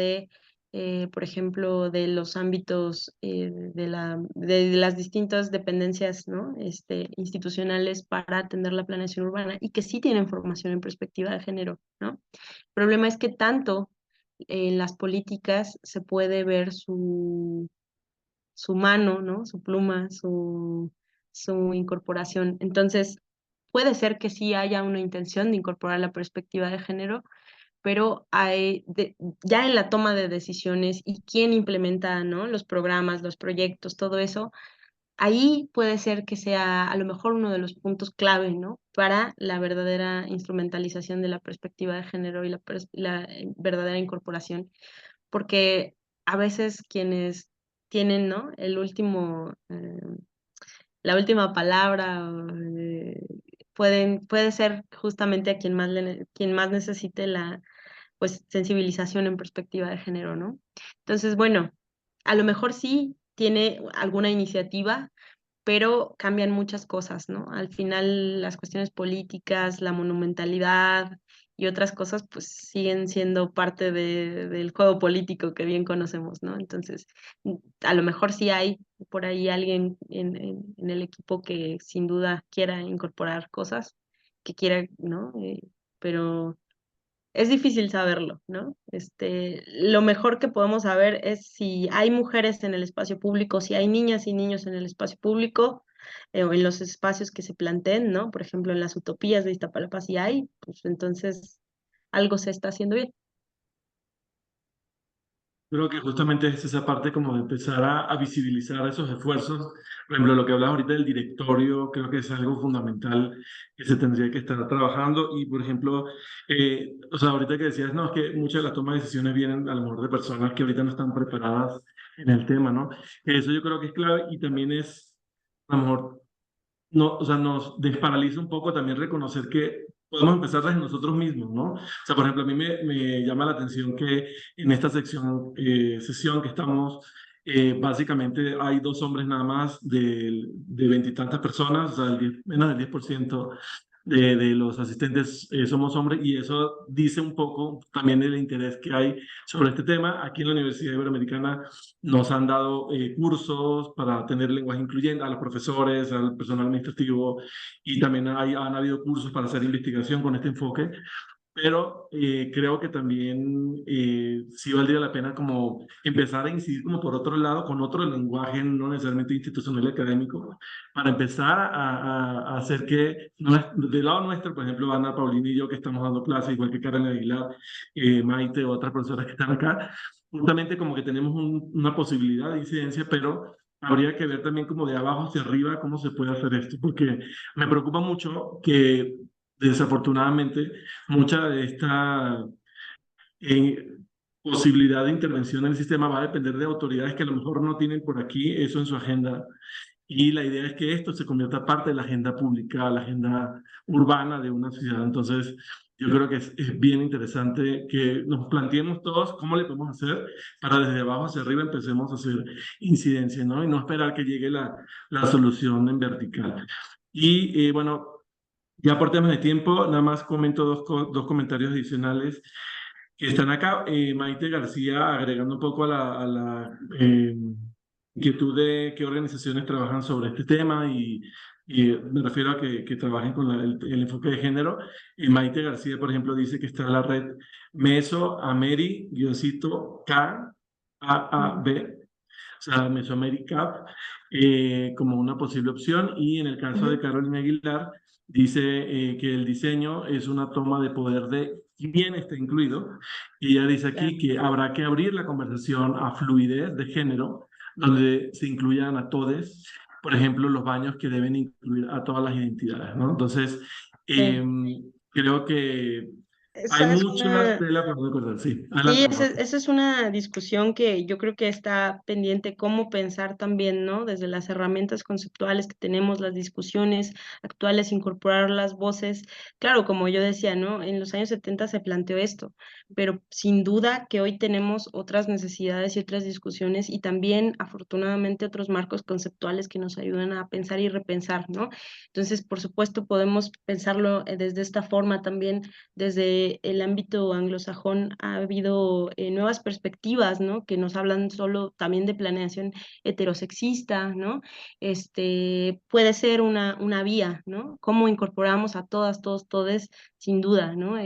por ejemplo, de los ámbitos de las distintas dependencias, ¿no? Institucionales para atender la planeación urbana y que sí tienen formación en perspectiva de género, ¿no? El problema es que tanto en las políticas se puede ver su mano, ¿no? Su pluma, su incorporación. Entonces, puede ser que sí haya una intención de incorporar la perspectiva de género, pero ya en la toma de decisiones y quién implementa, ¿no? Los programas, los proyectos, todo eso, ahí puede ser que sea a lo mejor uno de los puntos clave, ¿no? Para la verdadera instrumentalización de la perspectiva de género y la verdadera incorporación, porque a veces quienes tienen, ¿no? La última palabra, puede ser justamente a quien más necesite la, pues, sensibilización en perspectiva de género, ¿no? Entonces, bueno, a lo mejor sí tiene alguna iniciativa, pero cambian muchas cosas, ¿no? Al final las cuestiones políticas, la monumentalidad y otras cosas, pues siguen siendo parte del juego político que bien conocemos, ¿no? Entonces, a lo mejor sí hay por ahí alguien en el equipo que sin duda quiera incorporar cosas, que quiera, ¿no? Pero es difícil saberlo, ¿no? Lo mejor que podemos saber es si hay mujeres en el espacio público, si hay niñas y niños en el espacio público, o en los espacios que se planteen, ¿no? Por ejemplo, en las utopías de Iztapalapa, si hay, pues entonces algo se está haciendo bien. Creo que justamente es esa parte como de empezar a visibilizar esos esfuerzos. Por ejemplo, lo que hablas ahorita del directorio, creo que es algo fundamental que se tendría que estar trabajando. Y, por ejemplo, o sea, ahorita que decías, no, es que muchas de las tomas de decisiones vienen a lo mejor de personas que ahorita no están preparadas en el tema, ¿no? Eso yo creo que es clave y también es, a lo mejor, no, o sea, nos desparaliza un poco también reconocer que podemos empezar desde nosotros mismos, ¿no? O sea, por ejemplo, a mí me llama la atención que en esta sesión que estamos, básicamente hay dos hombres nada más de veintitantas personas, o sea, menos del 10% de los asistentes somos hombres, y eso dice un poco también del interés que hay sobre este tema. Aquí en la Universidad Iberoamericana nos han dado cursos para tener lenguaje incluyente a los profesores, al personal administrativo, y también han habido cursos para hacer investigación con este enfoque. Pero creo que también sí valdría la pena como empezar a incidir como por otro lado, con otro lenguaje, no necesariamente institucional y académico, para empezar a hacer que del lado nuestro, por ejemplo, Ana, Paulina y yo que estamos dando clases, igual que Karen Aguilar, Maite, otras profesoras que están acá, justamente como que tenemos una posibilidad de incidencia, pero habría que ver también como de abajo hacia arriba cómo se puede hacer esto, porque me preocupa mucho que desafortunadamente mucha de esta eh, posibilidad de intervención en el sistema va a depender de autoridades que a lo mejor no tienen por aquí eso en su agenda. Y la idea es que esto se convierta parte de la agenda pública, la agenda urbana de una ciudad. Entonces, yo creo que es bien interesante que nos planteemos todos cómo le podemos hacer para desde abajo hacia arriba empecemos a hacer incidencia, ¿no? Y no esperar que llegue la solución en vertical. Y bueno, ya por temas de tiempo, nada más comento dos comentarios adicionales que están acá. Maite García, agregando un poco a la inquietud de qué organizaciones trabajan sobre este tema, y me refiero a que trabajen con el enfoque de género. Maite García, por ejemplo, dice que está la red Mesoameri-K-A-A-B, o sea, Mesoamerica, como una posible opción. Y en el caso de Ujú. Carolina Aguilar, dice que el diseño es una toma de poder de quién está incluido. Y ella dice Claro. aquí que habrá que abrir la conversación a fluidez de género, donde se incluyan a todos, por ejemplo, los baños que deben incluir a todas las identidades, ¿no? Entonces, Sí. creo que hay Esa es mucha una, tela por recordar. Sí, Sí, adelante, por favor. esa es una discusión que yo creo que está pendiente, cómo pensar también, ¿no? Desde las herramientas conceptuales que tenemos, las discusiones actuales, incorporar las voces. Claro, como yo decía, ¿no? En los años 70 se planteó esto, pero sin duda que hoy tenemos otras necesidades y otras discusiones y también, afortunadamente, otros marcos conceptuales que nos ayudan a pensar y repensar, ¿no? Entonces, por supuesto, podemos pensarlo desde esta forma también desde el ámbito anglosajón ha habido nuevas perspectivas, ¿no? Que nos hablan solo también de planeación heterosexista, ¿no? Puede ser una vía, ¿no? Cómo incorporamos a todas, todos, todes, sin duda, ¿no?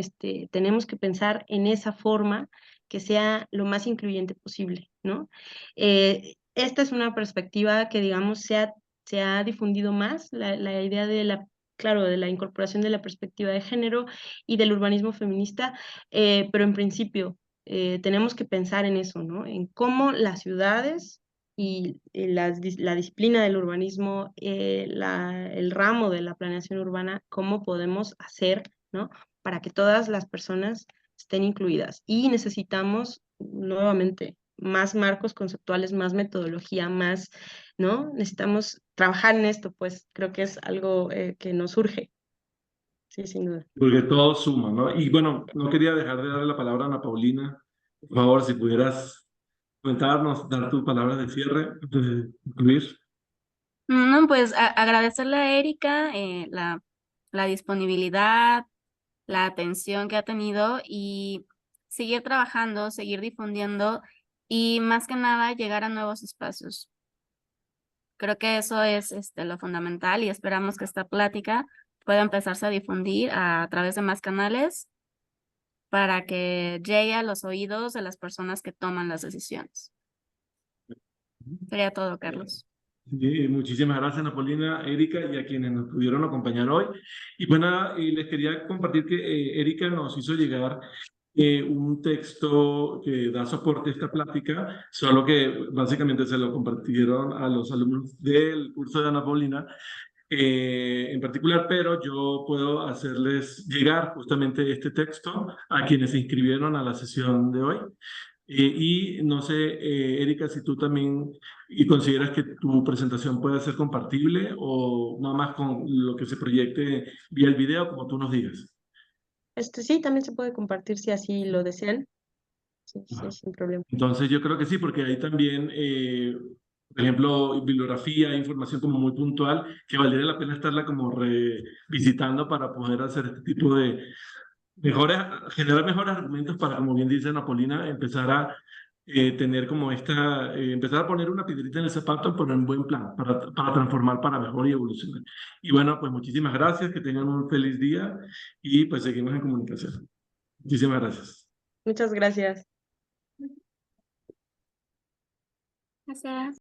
Tenemos que pensar en esa forma que sea lo más incluyente posible, ¿no? Esta es una perspectiva que, digamos, se ha difundido más, la idea de la claro, de la incorporación de la perspectiva de género y del urbanismo feminista, pero en principio tenemos que pensar en eso, ¿no? En cómo las ciudades y la disciplina del urbanismo, el ramo de la planeación urbana, cómo podemos hacer, ¿no? Para que todas las personas estén incluidas. Y necesitamos, nuevamente, más marcos conceptuales, más metodología, más, ¿no? Necesitamos trabajar en esto, pues creo que es algo que nos urge, sí, sin duda. Porque todo suma, ¿no? Y bueno, no quería dejar de darle la palabra a Ana Paulina. Por favor, si pudieras comentarnos, dar tus palabras de cierre antes de concluir. No, pues agradecerle a Erika la disponibilidad, la atención que ha tenido y seguir trabajando, seguir difundiendo y más que nada llegar a nuevos espacios. Creo que eso es lo fundamental y esperamos que esta plática pueda empezarse a difundir a través de más canales para que llegue a los oídos de las personas que toman las decisiones. Sería todo, Carlos. Sí, muchísimas gracias, Ana Paulina, Erika, y a quienes nos pudieron acompañar hoy. Y pues nada, les quería compartir que Erika nos hizo llegar un texto que da soporte a esta plática, solo que básicamente se lo compartieron a los alumnos del curso de Ana Paulina en particular, pero yo puedo hacerles llegar justamente este texto a quienes se inscribieron a la sesión de hoy. Y no sé, Erika, si tú también y consideras que tu presentación puede ser compartible o nada más con lo que se proyecte vía el video, como tú nos digas. Sí, también se puede compartir si así lo desean. Sí, sí, sin problema. Entonces yo creo que sí, porque hay también, por ejemplo, bibliografía, información como muy puntual, que valdría la pena estarla como revisitando para poder hacer este tipo de mejores, generar mejores argumentos para, como bien dice Napolina, empezar a tener como empezar a poner una piedrita en el zapato, pero en buen plan, para transformar para mejor y evolucionar. Y bueno, pues muchísimas gracias, que tengan un feliz día y pues seguimos en comunicación. Muchísimas gracias. Muchas gracias. Gracias.